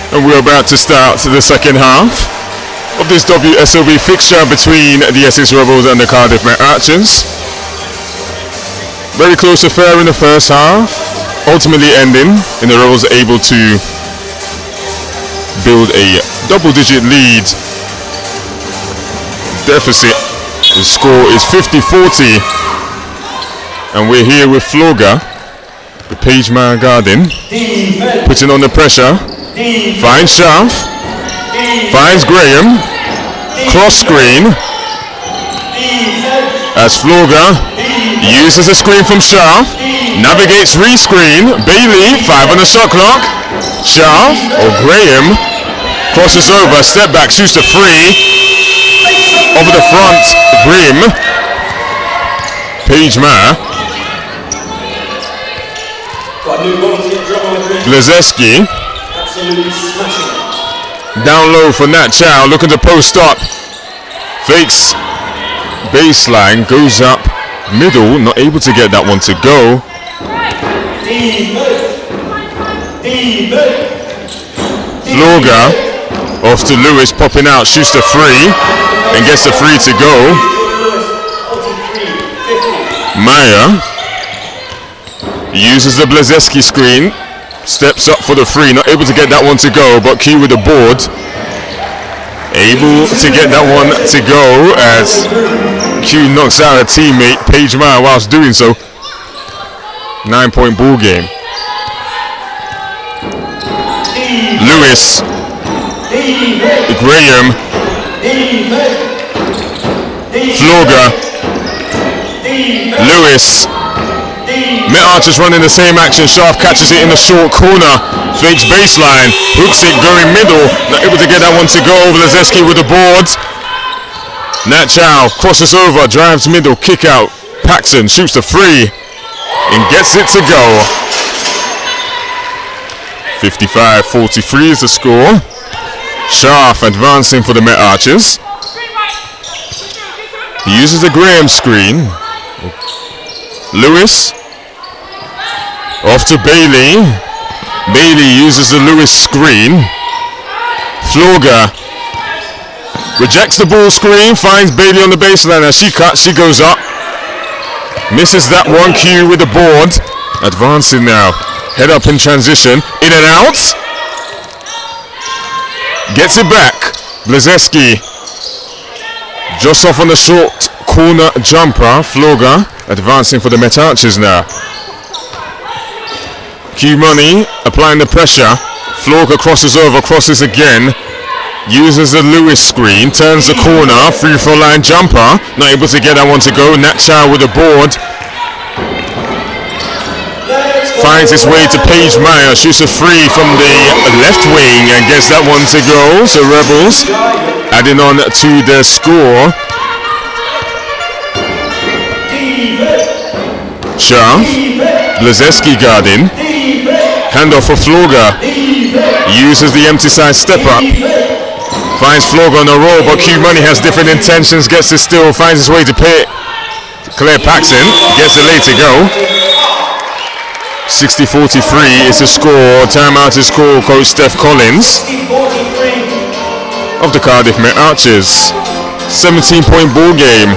[SPEAKER 1] And we're about to start the second half of this WSOB fixture between the Essex Rebels and the Cardiff Met Archers. Very close affair in the first half, ultimately ending in the Rebels able to build a double-digit lead deficit. The score is 50-40, and we're here with Floga, the Pagemire Garden, putting on the pressure. Finds Shaft, finds Graham, cross screen, as Floga uses a screen from Shaft, navigates re-screen, Bailey, 5 on the shot clock, Shaft, or Graham, crosses over, step back, shoots the free, over the front, Grim, Pagemire, Blazeski, down low for Nat Chow, looking to post up, fakes baseline, goes up middle, not able to get that one to go. Floga off to Lewis, popping out, shoots the free and gets the free to go. Maya uses the Blazeski screen, steps up for the free, not able to get that one to go, but Q with the board, able to get that one to go as Q knocks out a teammate, Pagemire, whilst doing so. 9-point ball game. Lewis, Graham, Floga, Lewis. Met Archers running the same action. Shaft catches it in the short corner, fakes baseline, hooks it going middle, not able to get that one to go. Blazeski with the board. Nat Chow crosses over, drives middle, kick out. Paxton shoots the free and gets it to go. 55-43 is the score. Shaft advancing for the Met Archers. He uses the Graham screen. Lewis off to Bailey. Bailey uses the Lewis screen. Floga rejects the ball screen, finds Bailey on the baseline. As she cuts, she goes up, misses that one. Q with the board, advancing now, head up in transition, in and out, gets it back. Blazeski just off on the short corner jumper. Floga advancing for the Met Archers now. Q Money applying the pressure. Floga crosses over, crosses again, uses the Lewis screen, turns the corner, free throw line jumper, not able to get that one to go. Nat Chow with the board, finds its way to Pagemire, shoots a free from the left wing and gets that one to go. So Rebels adding on to their score. Shaft, Blazeski guarding, handoff for Floga, uses the empty side step up, finds Floga on a roll, but Q Money has different intentions, gets it still, finds his way to Claire Paxton, gets the lay to go. 60-43 is the score. Timeout is called. Coach Steph Collins of the Cardiff Met Archers. 17-point ball game.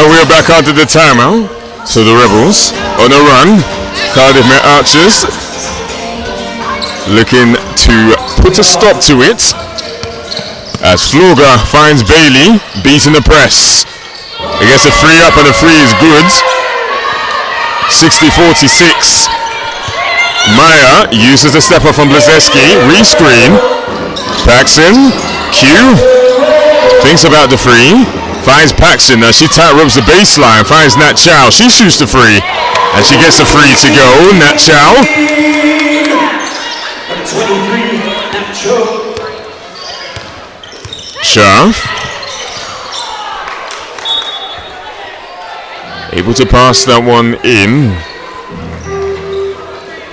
[SPEAKER 1] And we're back after the timeout. So the Rebels on a run. Cardiff Met Archers looking to put a stop to it as Florga finds Bailey beating the press. He gets a free up and the free is good. 60-46. Maya uses a stepper from Blazeski. Rescreen. Paxson. Q. Thinks about the free. Finds Paxson. Now she tight ropes the baseline. Finds Nat Chow. She shoots the free. And she gets the free to go. Nat Chow.
[SPEAKER 2] 23, Nat Chow.
[SPEAKER 1] Sharp. Able to pass that one in.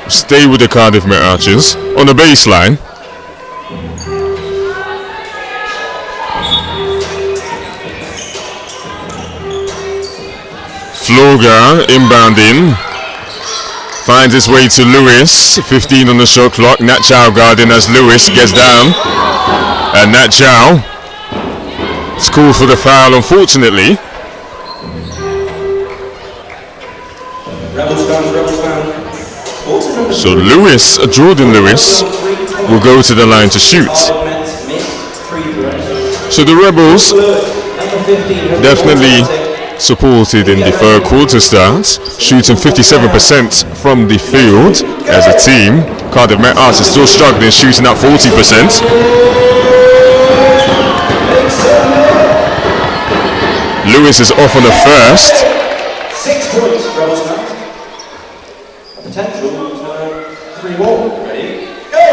[SPEAKER 1] Stay with the Cardiff Met Archers on the baseline. Florga inbounding. Finds his way to Lewis. 15 on the shot clock. Nat Chow guarding as Lewis gets down. And Nat Chow. It's called for the foul, unfortunately. So Lewis, Jordan Lewis, will go to the line to shoot. So the Rebels definitely supported in the third quarter start, shooting 57% from the field as a team. Cardiff Met Archers still struggling, shooting at 40%. Lewis is off on the first.
[SPEAKER 2] 6 points, Rebels now. Potential 3 more. Ready? Go!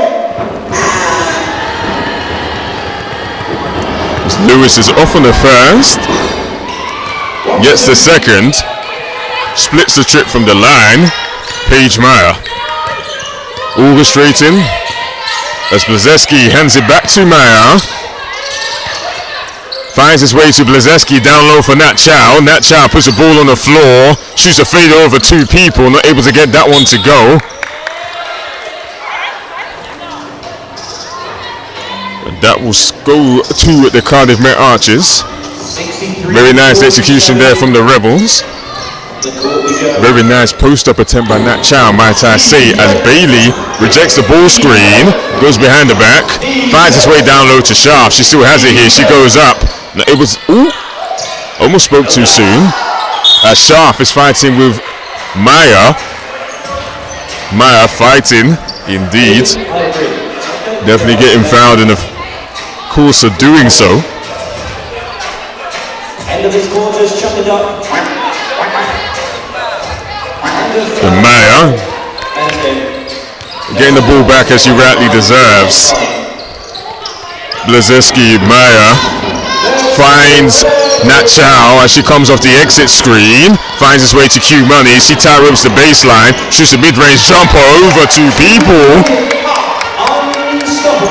[SPEAKER 1] Lewis is off on the first. Gets the second. Splits the trip from the line. Paige Meyer orchestrating as Blazeski hands it back to Meyer. Finds his way to Blazeski, down low for Nat Chow. Nat Chow puts the ball on the floor, shoots a fade over 2 people, not able to get that one to go. And that will go to the Cardiff Met Archers. Very nice execution there from the Rebels. Very nice post-up attempt by Nat Chow, might I say, as Bailey rejects the ball screen, goes behind the back, finds his way down low to Sharp. She still has it here, she goes up. It was, almost spoke too soon. As Sharp is fighting with Maya. Maya fighting, indeed. Definitely getting fouled in the course of doing so.
[SPEAKER 2] End of his quarters, chuck it up.
[SPEAKER 1] And Maya getting the ball back as she rightly deserves. Blazeski, Maya finds Nat Chow as she comes off the exit screen. Finds his way to Q Money. She tie ropes the baseline. Shoots a mid-range jumper over 2 people.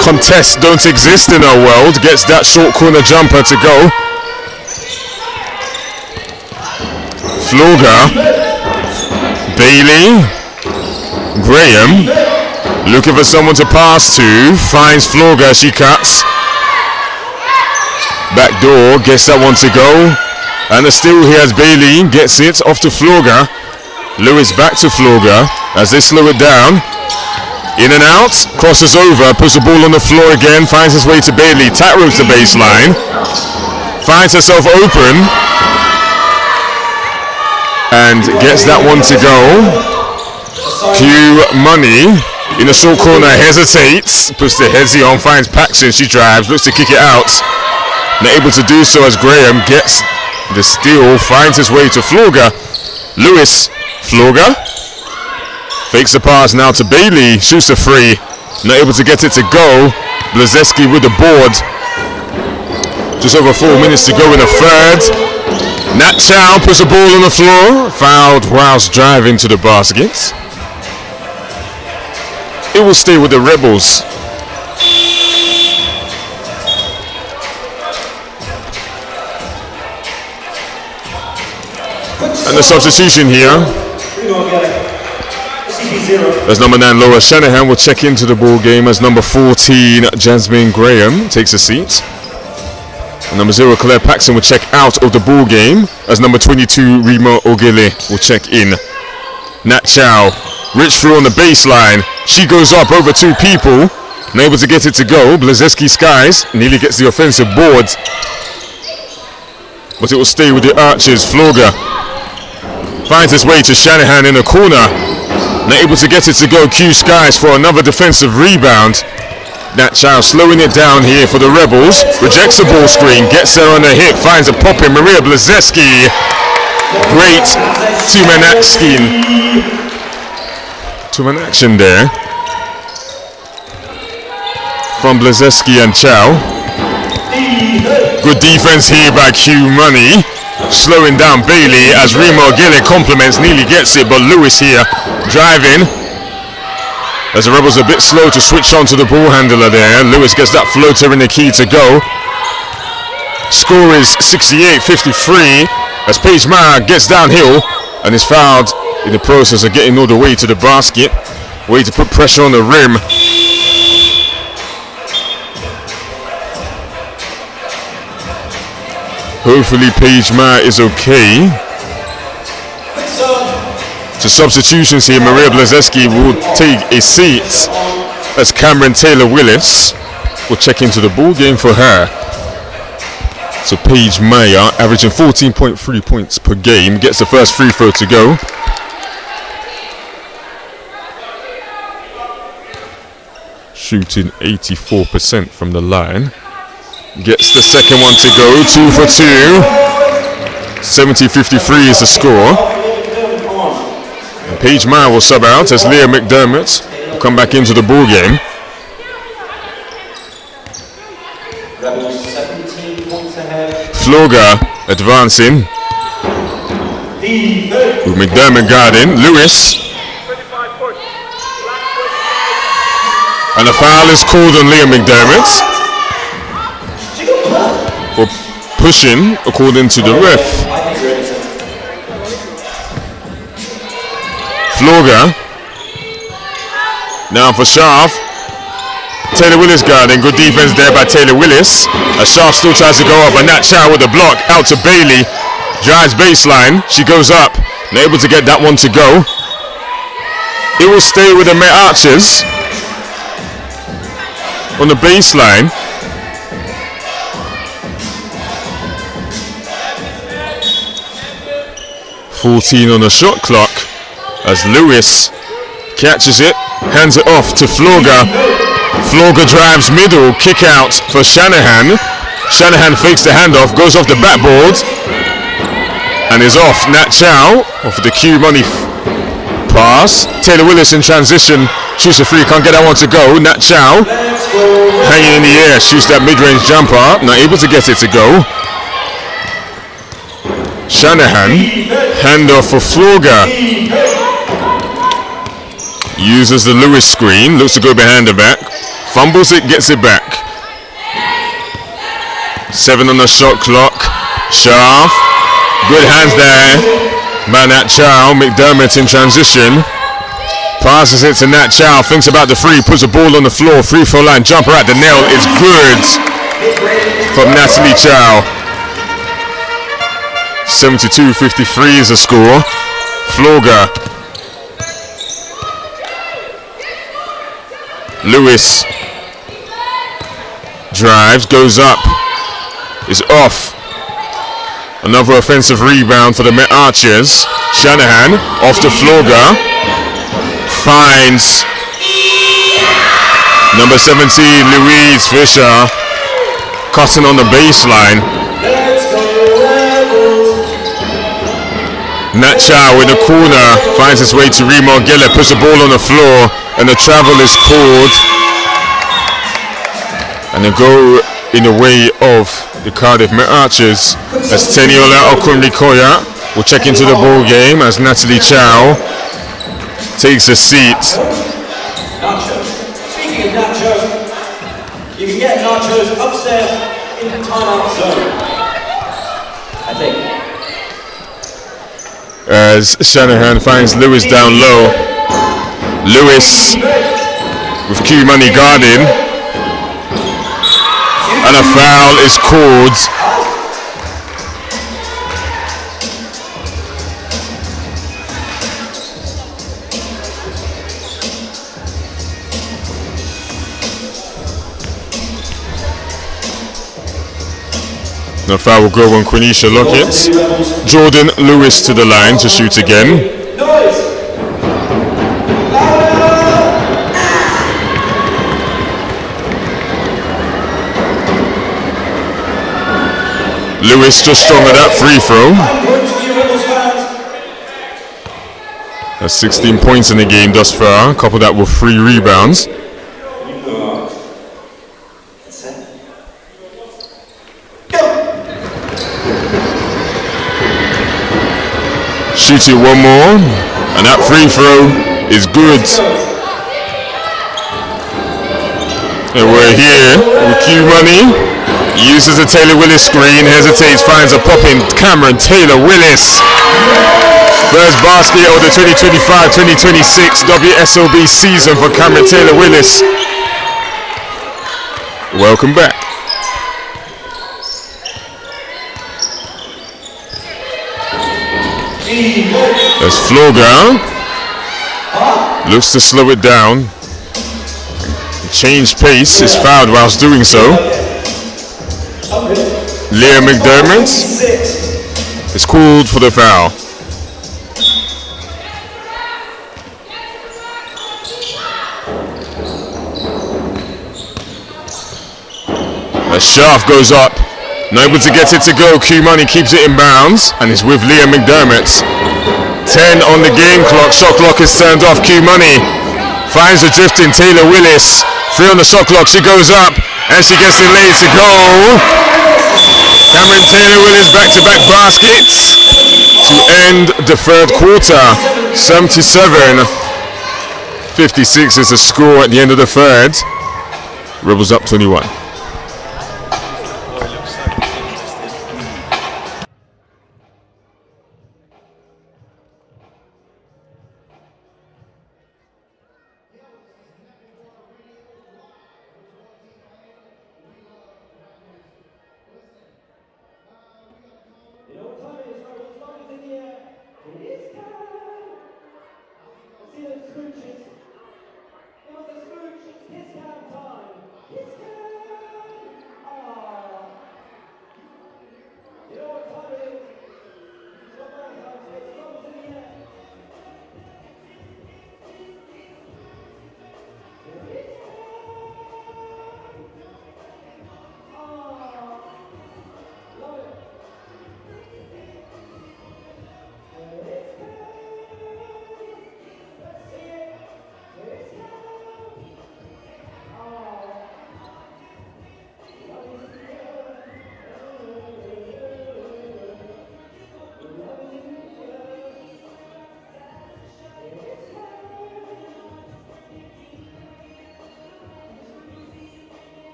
[SPEAKER 1] Contests don't exist in our world. Gets that short corner jumper to go. Florga, Bailey, Graham, looking for someone to pass to, finds Florga, she cuts. Back door, gets that one to go. And still here as Bailey gets it off to Florga. Lewis back to Florga as they slow it down. In and out, crosses over, puts the ball on the floor again, finds his way to Bailey, tight ropes the baseline. Finds herself open. And gets that one to go. Q Money in the short corner hesitates, puts the hezzy on, finds Paxson, she drives, looks to kick it out. Not able to do so as Graham gets the steal, finds his way to Florga. Lewis, Florga. Fakes the pass now to Bailey, shoots a free. Not able to get it to go. Blazeski with the board. Just over 4 minutes to go in the third. Nat Chow puts the ball on the floor, fouled whilst driving to the basket. It will stay with the Rebels. And the substitution here, as number 9 Laura Shanahan will check into the ball game as number 14 Jasmine Graham takes a seat. And number 0, Claire Paxson, will check out of the ball game as number 22, Rima Ogele, will check in. Nat Chow, rich through on the baseline. She goes up over 2 people, unable to get it to go. Blazeski Skies nearly gets the offensive board, but it will stay with the Archers. Flogger finds his way to Shanahan in the corner, not able to get it to go. Q Skies for another defensive rebound. Nat Chow slowing it down here for the Rebels. Rejects the ball screen, gets her on the hip, finds a pop in. Maria Blazeski. Great two-man action there from Blazeski and Chow. Good defense here by Q Money. Slowing down Bailey as Remo Gillet compliments, nearly gets it, but Lewis here driving. As the Rebels are a bit slow to switch on to the ball handler there. Lewis gets that floater in the key to go. Score is 68-53 as Paige Meyer gets downhill and is fouled in the process of getting all the way to the basket. Way to put pressure on the rim. Hopefully Paige Meyer is okay. So substitutions here. Maria Blazeski will take a seat as Cameron Taylor-Willis will check into the ball game for her. So Paige Meyer, averaging 14.3 points per game, gets the first free throw to go. Shooting 84% from the line. Gets the second one to go, 2 for 2. 70-53 is the score. And Paige Meyer will sub out as Leah McDermott will come back into the ball game.
[SPEAKER 2] Rebels 17 points ahead.
[SPEAKER 1] Flogger advancing with McDermott guarding. Lewis. And a foul is called on Leah McDermott for pushing according to the ref. Flogger now for Sharf. Taylor Willis guarding. Good defense there by Taylor Willis. As Sharf still tries to go up, and Nat Chow with the block out to Bailey. Drives baseline. She goes up, and able to get that one to go. It will stay with the Met Archers on the baseline. .14 on the shot clock as Lewis catches it, hands it off to Flogger. Flogger drives middle, kick out for Shanahan. Shanahan fakes the handoff, goes off the backboard and is off. Nat Chow off the Q Money pass. Taylor Willis in transition, shoots a free, can't get that one to go. Nat Chow hanging in the air, shoots that mid-range jumper, not able to get it to go. Shanahan, handoff for Flogger. Uses the Lewis screen, looks to go behind the back. Fumbles it, gets it back. 7 on the shot clock. Sharf, good hands there by Nat Chow. McDermott in transition. Passes it to Nat Chow, thinks about the free, puts the ball on the floor. Free throw line jumper at the nail is good from Natalie Chow. 72-53 is the score. Flogger. Lewis drives, goes up, is off. Another offensive rebound for the Met Archers. Shanahan off to Flogger. Finds number 17, Louise Fisher, cutting on the baseline. Nat Chow in the corner finds his way to Remo Gillett, puts the ball on the floor, and the travel is called. And a goal in the way of the Cardiff Met Archers as Teniola Okunrikoya will check into the ball game as Natalie Chow takes a seat.
[SPEAKER 2] Nachos. Speaking of nachos, you can get nachos upstairs in the timeout zone. I think.
[SPEAKER 1] As Shanahan finds Lewis down low. Lewis with Q Money guarding. And a foul is called The foul will go on Quenisha Lockett. Jordan Lewis to the line to shoot again. Lewis just strong at that free throw. That's 16 points in the game thus far. Couple that with 3 rebounds. Shoots it one more, and that free throw is good. And we're here with Q Money. Uses a Taylor Willis screen, hesitates, finds a popping Cameron Taylor Willis. First basket of the 2025-2026 WSOB season for Cameron Taylor Willis. Welcome back. There's Floga. Looks to slow it down. Change pace, is fouled whilst doing so. Leah McDermott is called for the foul. The shaft goes up. Not able to get it to go. Q Money keeps it in bounds and is with Leah McDermott. 10 on the game clock. Shot clock is turned off. Q Money finds the drifting Taylor Willis. 3 on the shot clock. She goes up and she gets it laid to go. Cameron Taylor Willis back-to-back baskets to end the third quarter. 77-56 is the score at the end of the third. Rebels up 21.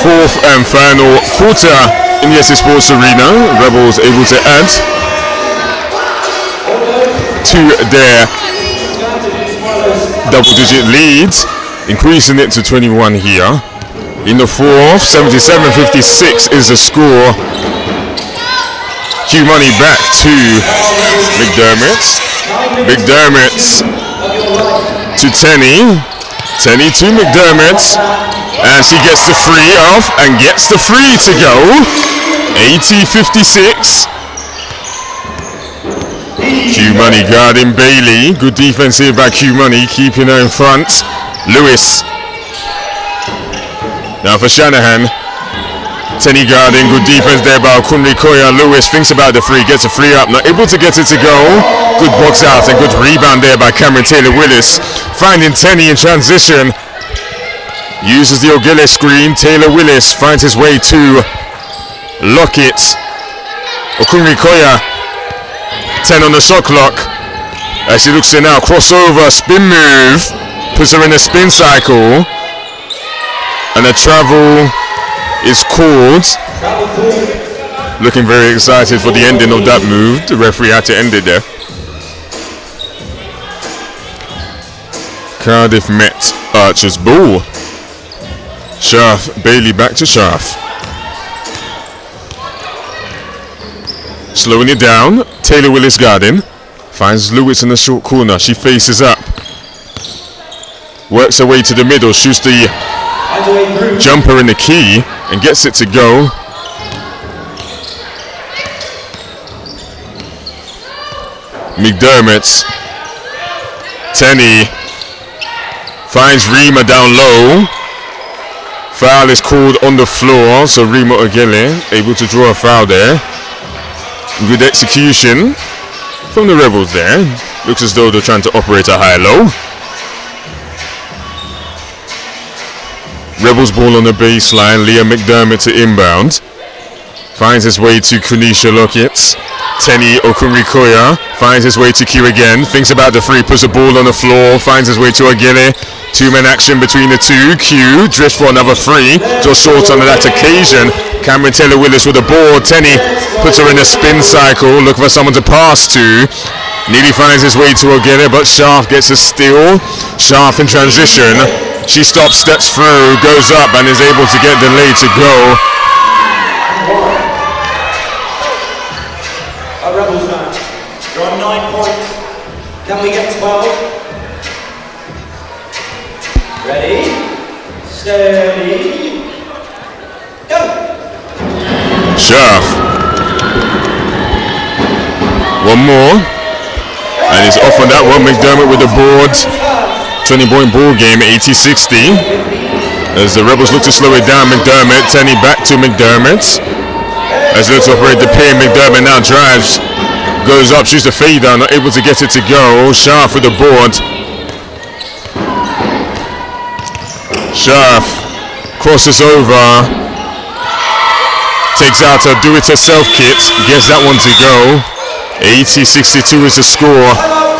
[SPEAKER 1] Fourth and final quarter in the Essex Sports Arena. Rebels able to add to their double-digit lead, increasing it to 21 here. In the fourth, 77-56 is the score. Q Money back to McDermott. McDermott to Tenny. Tenny to McDermott. And she gets the free off and gets the free to go. 80-56. Q Money guarding Bailey. Good defense here by Q Money, keeping her in front. Lewis. Now for Shanahan. Tenny guarding. Good defense there by Kunri Koya. Lewis thinks about the free. Gets a free up. Not able to get it to go. Good box out and good rebound there by Cameron Taylor-Willis. Finding Tenny in transition. Uses the Ogile screen. Taylor-Willis finds his way to Lockett. Okunrikoya. 10 on the shot clock. As she looks to now, crossover, spin move. Puts her in a spin cycle. And a travel is called. Looking very excited for the ending of that move. The referee had to end it there. Cardiff Met Archers ball. Sharf, Bailey back to Sharf. Slowing it down. Taylor-Willis guarding. Finds Lewis in the short corner. She faces up. Works her way to the middle. Shoots the jumper in the key and gets it to go. McDermott. Tenny finds Rima down low. Foul is called on the floor, so Rima Ogile able to draw a foul there. Good execution from the Rebels there. Looks as though they're trying to operate a high-low. Rebels ball on the baseline. Leah McDermott to inbound. Finds his way to Kunisha Lockett. Tenny Okunrikoya finds his way to Q again. Thinks about the three, puts a ball on the floor. Finds his way to Ogile. Two-man action between the two. Q drifts for another three. Just short on that occasion. Cameron Taylor-Willis with the ball. Tenny puts her in a spin cycle. Looking for someone to pass to. Nearly finds his way to Ogile, but Sharf gets a steal. Sharf in transition. She stops, steps through, goes up, and is able to get the lay to go.
[SPEAKER 2] Rebels now. You're on 9 points. Can we get 12? Ready? Steady. Go!
[SPEAKER 1] Sharf. One more. And he's off on that one. McDermott with the board. 20-point ball game, 80-60. As the Rebels look to slow it down, McDermott. Tenny back to McDermott. As they look to operate the pin, McDermott now drives. Goes up, shoots the fader, not able to get it to go. Sharf with the board. Sharf crosses over. Takes out her do-it-yourself kit. Gets that one to go. 80-62 is the score.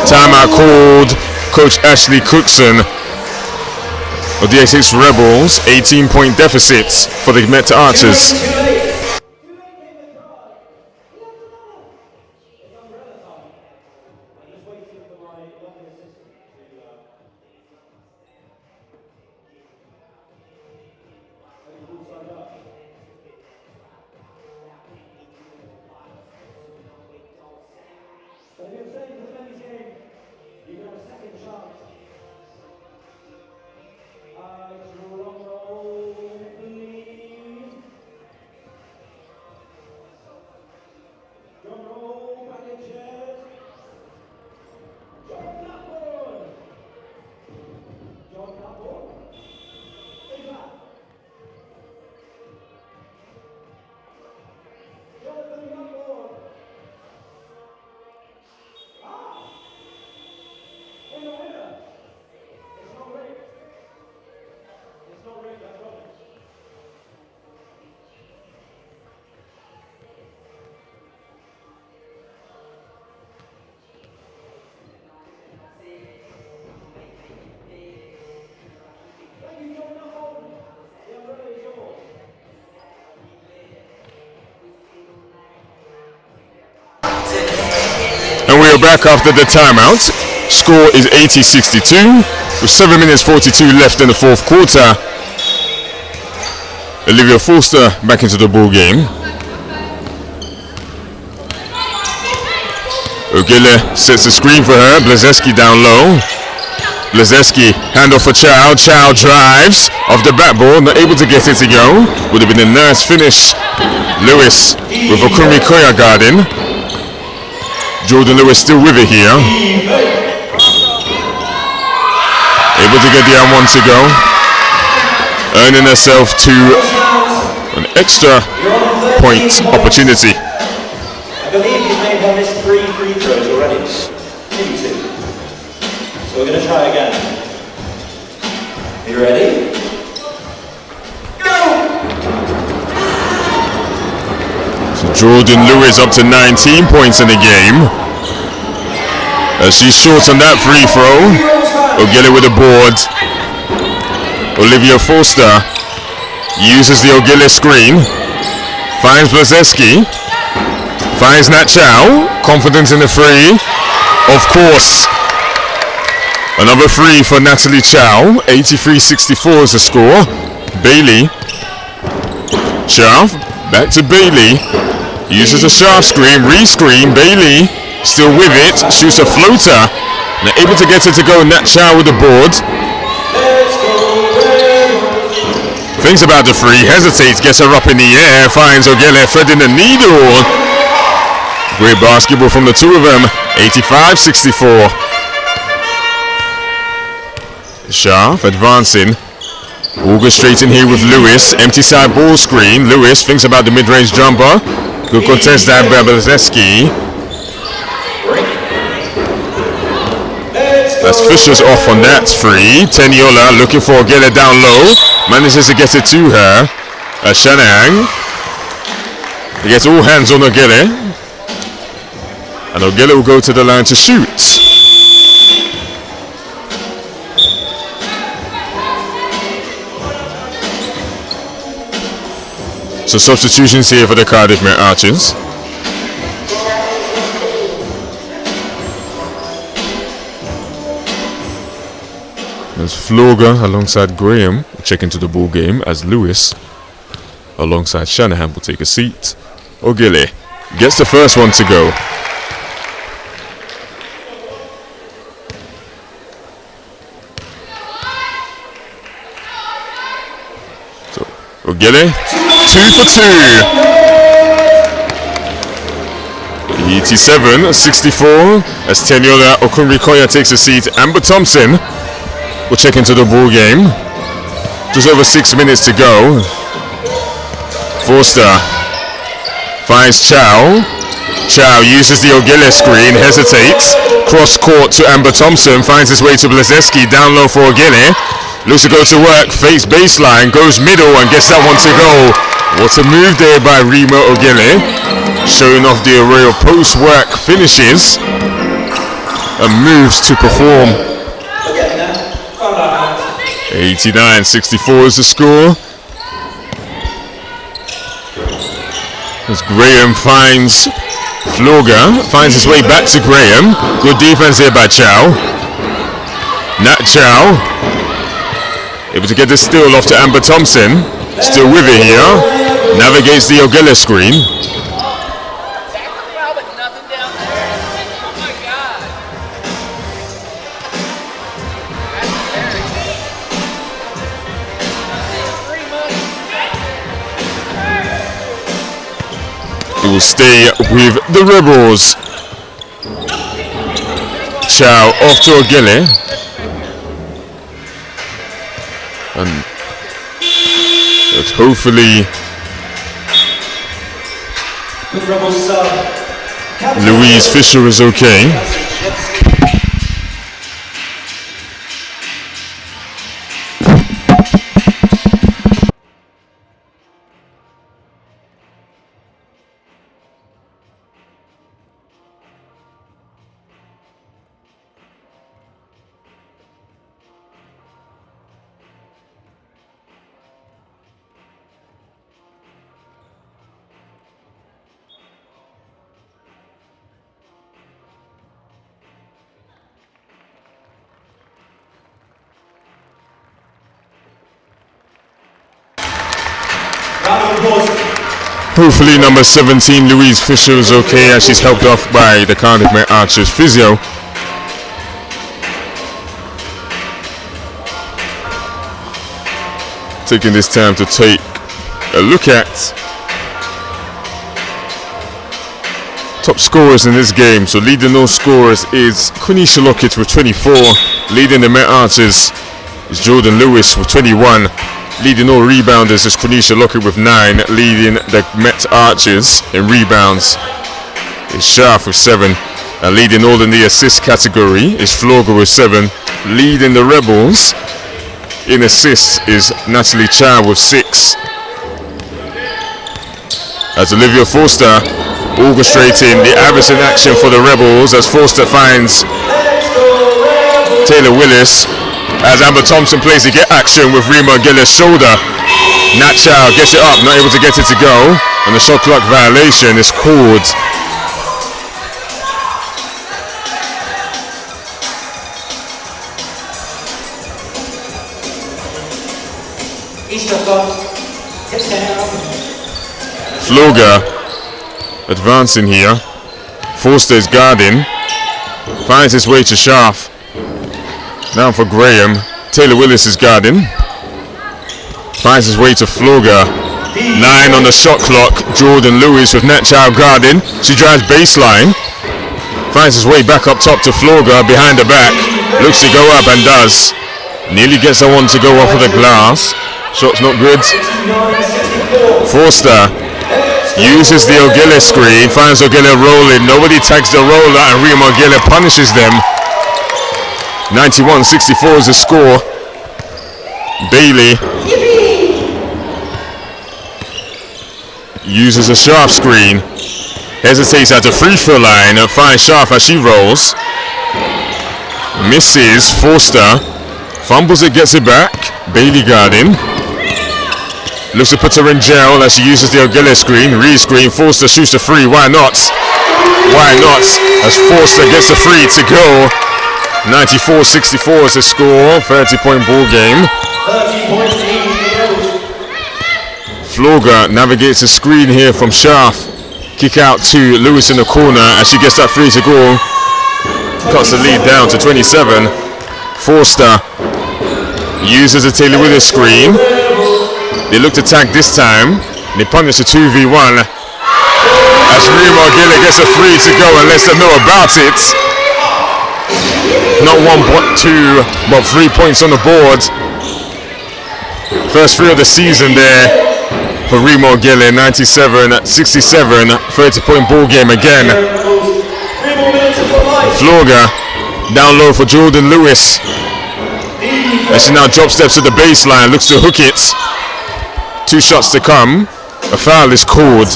[SPEAKER 1] Timeout called. Coach Ashley Cookson of the Essex Rebels. 18-point deficits for the Met Archers. And we are back after the timeout. Score is 80-62 with 7 minutes 42 left in the fourth quarter. Olivia Forster back into the ball game. Ogile sets the screen for her. Blazeski down low. Blazeski, handoff for Chow. Chow drives off the backboard, not able to get it to go. Would have been a nice finish. Lewis with Okunrikoya guarding. Jordan Lewis still with it here. Able to get the M1 to go. Earning herself to an extra point opportunity.
[SPEAKER 2] I believe you've made her miss 3 free throws already.
[SPEAKER 1] Jordan Lewis up to 19 points in the game. She's short on that free throw. Ogele with the board. Olivia Forster uses the Ogele screen. Finds Blazeski. Finds Nat Chow. Confident in the free. Of course. Another free for Natalie Chow. 83-64 is the score. Bailey. Chow. Back to Bailey. Uses a sharp screen. Re-screen. Bailey. Still with it. Shoots a floater. Now able to get it to go. Nat Chow with the board. Thinks about the free. Hesitates. Gets her up in the air. Finds Ogele threading the needle. Great basketball from the two of them. 85-64. Sharp advancing. Orchestrating here with Lewis. Empty side ball screen. Lewis thinks about the mid-range jumper. Good contest there by Blazeski. That's Fisher's off on that free. Teniola looking for Ogele down low. Manages to get it to her. Shanahan. He gets all hands on Ogele. And Ogele will go to the line to shoot. So substitutions here for the Cardiff Met Archers. There's Floga alongside Graham check into the ball game as Lewis alongside Shanahan will take a seat. Ogele gets the first one to go. So Ogele 2 for 2. 87-64 as Teniola Okunrikoya takes a seat. Amber Thompson will check into the ball game. Just over 6 minutes to go. Forster finds Chow. Chow uses the Ogele screen, hesitates. Cross court to Amber Thompson. Finds his way to Blazeski. Down low for Ogele. Looks to go to work. Face baseline. Goes middle and gets that one to go. What a move there by Rima Ogele. Showing off the array of post-work finishes. And moves to perform. 89-64 is the score. As Graham finds Floga, finds his way back to Graham. Good defense here by Chow. Nat Chow able to get the steal off to Amber Thompson. Still with it here. Navigates the Ogele screen. It will stay with the Rebels. Chow off to Ogele. And let's hopefully Louise Fisher is okay. Hopefully number 17 Louise Fisher is okay as she's helped off by the Cardiff Met Archers physio. Taking this time to take a look at top scorers in this game. So leading those scorers is Quenisha Lockett with 24. Leading the Met Archers is Jordan Lewis with 21. Leading all rebounders is Quenisha Lockett with 9. Leading the Met Archers in rebounds is Sharp with 7. And leading all in the assist category is Floga with 7. Leading the Rebels in assists is Natalie Chow with 6. as Olivia Forster orchestrating the Avison action for the Rebels as Forster finds Taylor Willis as Amber Thompson plays to get action with Rima Gillis' shoulder. Nat Chow gets it up, not able to get it to go, and the shot clock violation is called. Floga advancing here. Forster is guarding. Finds his way to Schaaf. Down for Graham. Taylor Willis is guarding. Finds his way to Floga. 9 on the shot clock. Jordan Lewis with Nat Chow guarding. She drives baseline. Finds his way back up top to Floga behind the back. Looks to go up and does. Nearly gets the one to go off of the glass. Shot's not good. Forster uses the Ogille screen. Finds Ogille rolling. Nobody tags the roller and Rima Ogille punishes them. 91-64 is the score. Bailey uses a Schaaf screen. Hesitates at the free throw line and finds Schaaf as she rolls. Misses. Forster fumbles it, gets it back. Bailey guarding. Looks to put her in jail as she uses the Ogille screen. Re-screen. Forster shoots the free. Why not? Why not? As Forster gets the free to go. 94-64 is the score. 30-point ball game. Floga navigates the screen here from Schaaf. Kick out to Lewis in the corner as she gets that free to go. Cuts the lead down to 27. Forster uses the Taylor Willis screen. They look to tag this time. They punish the 2v1 as Rima Ogille gets a free to go and lets them know about it. Not 1, but 2, but 3 points on the board. First 3 of the season there for Rima Ogille. 97-67, 30-point ball game again. Floga down low for Jordan Lewis as she now drop steps to the baseline, looks to hook it. 2 shots to come. A foul is called.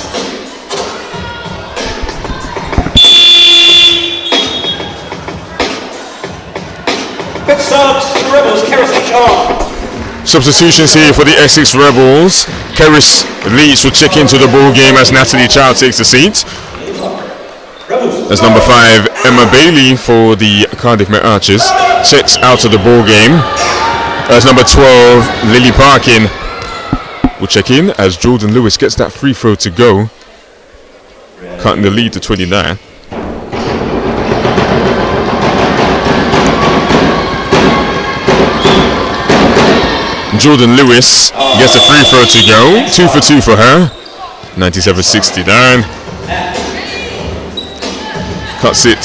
[SPEAKER 2] Good subs for the Rebels, Keris HR.
[SPEAKER 1] Substitutions here for the Essex Rebels. Keris Leach will check into the ball game as Natalie Chow takes the seat. That's number 5, Emma Bailey for the Cardiff Met Archers. Checks out of the ball game. As number 12, Lily Parkin will check in as Jordan Lewis gets that free throw to go, cutting the lead to 29. Jordan Lewis gets a free throw to go. 2 for 2 for her. 97-69. Cuts it.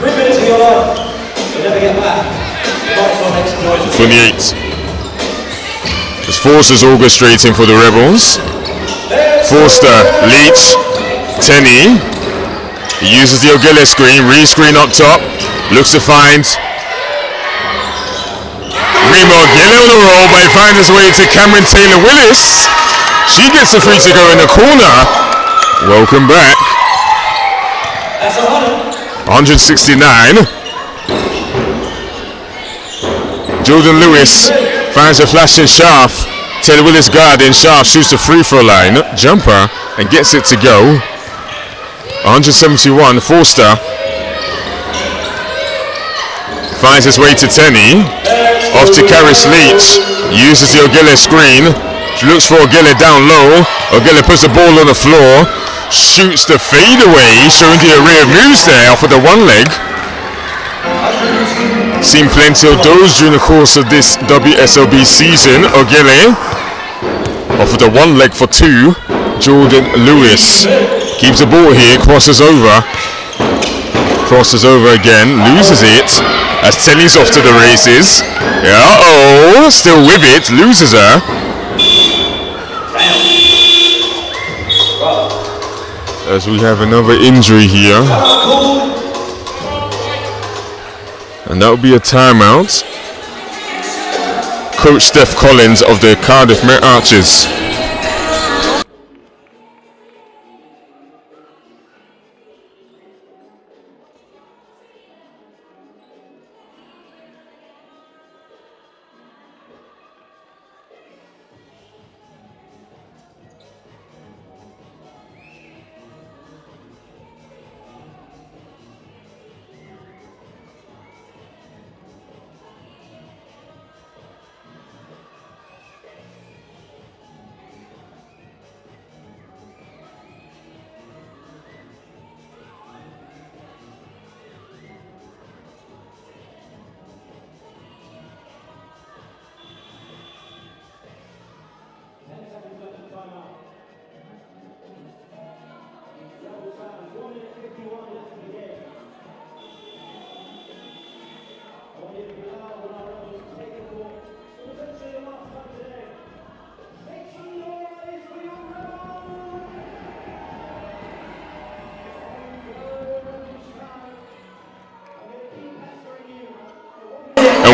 [SPEAKER 2] 3 minutes of your life. You'll never get back. You might as well make some noise.
[SPEAKER 1] 28. As Forster's orchestrating for the Rebels. Forster, Leach, Tenney. He uses the Ogille screen, re-screen up top. Looks to find Rima Ogille on the roll, but he finds his way to Cameron Taylor Willis. She gets the free to go in the corner. Welcome back.
[SPEAKER 2] That's
[SPEAKER 1] 169. Jordan Lewis finds a flashing Schaaf. Taylor Willis guarding. Schaaf shoots the free throw line. Jumper and gets it to go. 171. Forster finds his way to Tenney. Off to Keris Leach. Uses the Ogille screen. She looks for Ogille down low. Ogille puts the ball on the floor. Shoots the fadeaway, showing the array of moves there off of the one leg. Seen plenty of those during the course of this WSOB season. Ogille off of the one leg for 2. Jordan Lewis keeps the ball here, crosses over. Crosses over again, loses it as Tenney's off to the races. Uh-oh, still with it, loses her. As we have another injury here. And that will be a timeout. Coach Steph Collins of the Cardiff Met Archers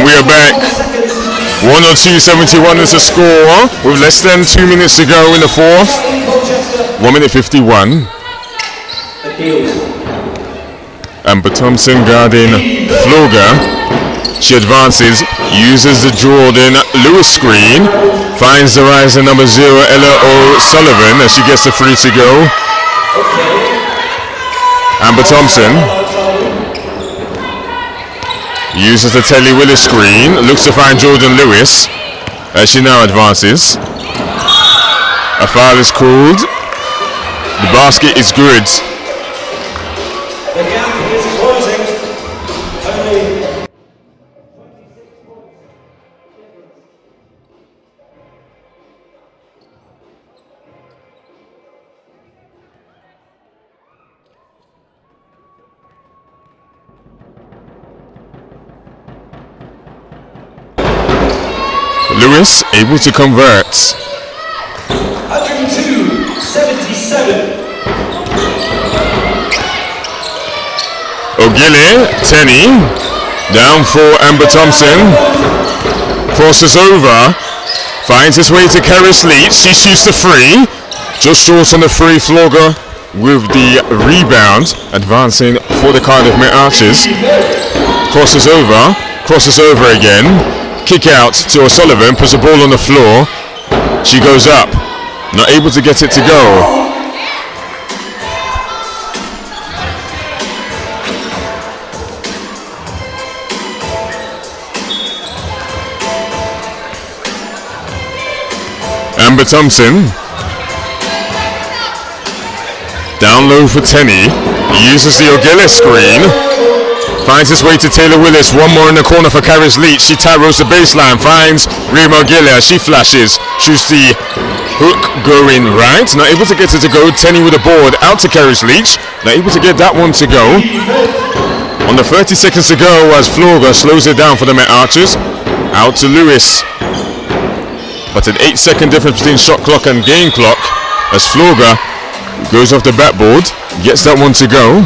[SPEAKER 1] And we are back. 102-71 is the score with less than 2 minutes to go in the fourth. 1 minute 51. Amber Thompson guarding Floga. She advances, uses the Jordan Lewis screen, finds the riser number 0, Ella O'Sullivan, and she gets the free to go. Amber Thompson uses the Telly Willis screen, looks to find Jordan Lewis, as she now advances. A foul is called. The basket is good.
[SPEAKER 2] The gap is closing. Only
[SPEAKER 1] Lewis able to convert.
[SPEAKER 2] 102-77.
[SPEAKER 1] O'Gilly, Tenny, down for Amber Thompson, crosses over, finds his way to Karis Leach, she shoots the free, just short on the free. Floga with the rebound, advancing for the Cardiff Met Archers, crosses over again, kick out to O'Sullivan, puts the ball on the floor, she goes up, not able to get it to go. Amber Thompson, down low for Tenny, uses the O'Gillis screen, finds his way to Taylor Willis, one more in the corner for Karis Leach, she tarrows the baseline, finds Rima O'Gilly as she flashes, shoots the hook going right, not able to get it to go. Tenny with the board, out to Karis Leach, not able to get that one to go. On the 30 seconds to go as Floga slows it down for the Met Archers, out to Lewis. But an 8-second difference between shot clock and game clock as Floga goes off the backboard, gets that one to go.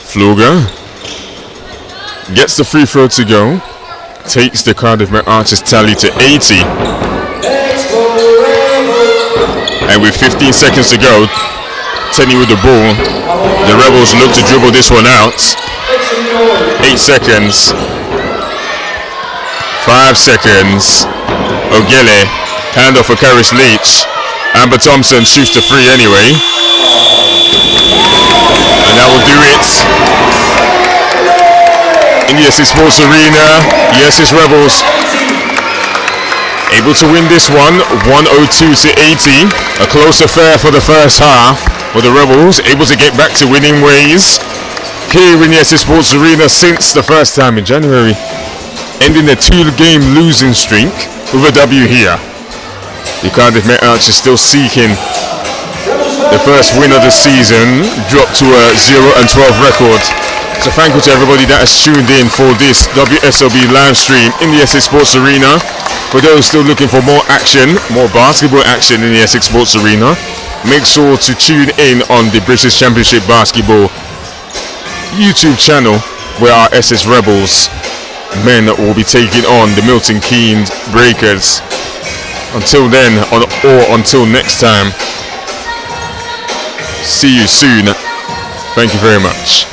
[SPEAKER 1] Floga gets the free throw to go, takes the Cardiff Met Archers tally to 80. And with 15 seconds to go, Tenny with the ball, the Rebels look to dribble this one out. 8 seconds, 5 seconds, O'Gilly, handoff for Karis Leach, Amber Thompson shoots the free anyway. And that will do it. In the Essex Sports Arena, the Essex Rebels able to win this one, 102-80. A close affair for the first half, with the Rebels able to get back to winning ways here in the Essex Sports Arena since the first time in January, ending a 2-game losing streak with a W here. The Cardiff Met Archers still seeking the first win of the season, dropped to a 0-12 record. So thank you to everybody that has tuned in for this WSOB live stream in the Essex Sports Arena. For those still looking for more action, more basketball action in the Essex Sports Arena, make sure to tune in on the British Championship Basketball YouTube channel, where our Essex Rebels men will be taking on the Milton Keynes Breakers. Until then, or until next time, see you soon. Thank you very much.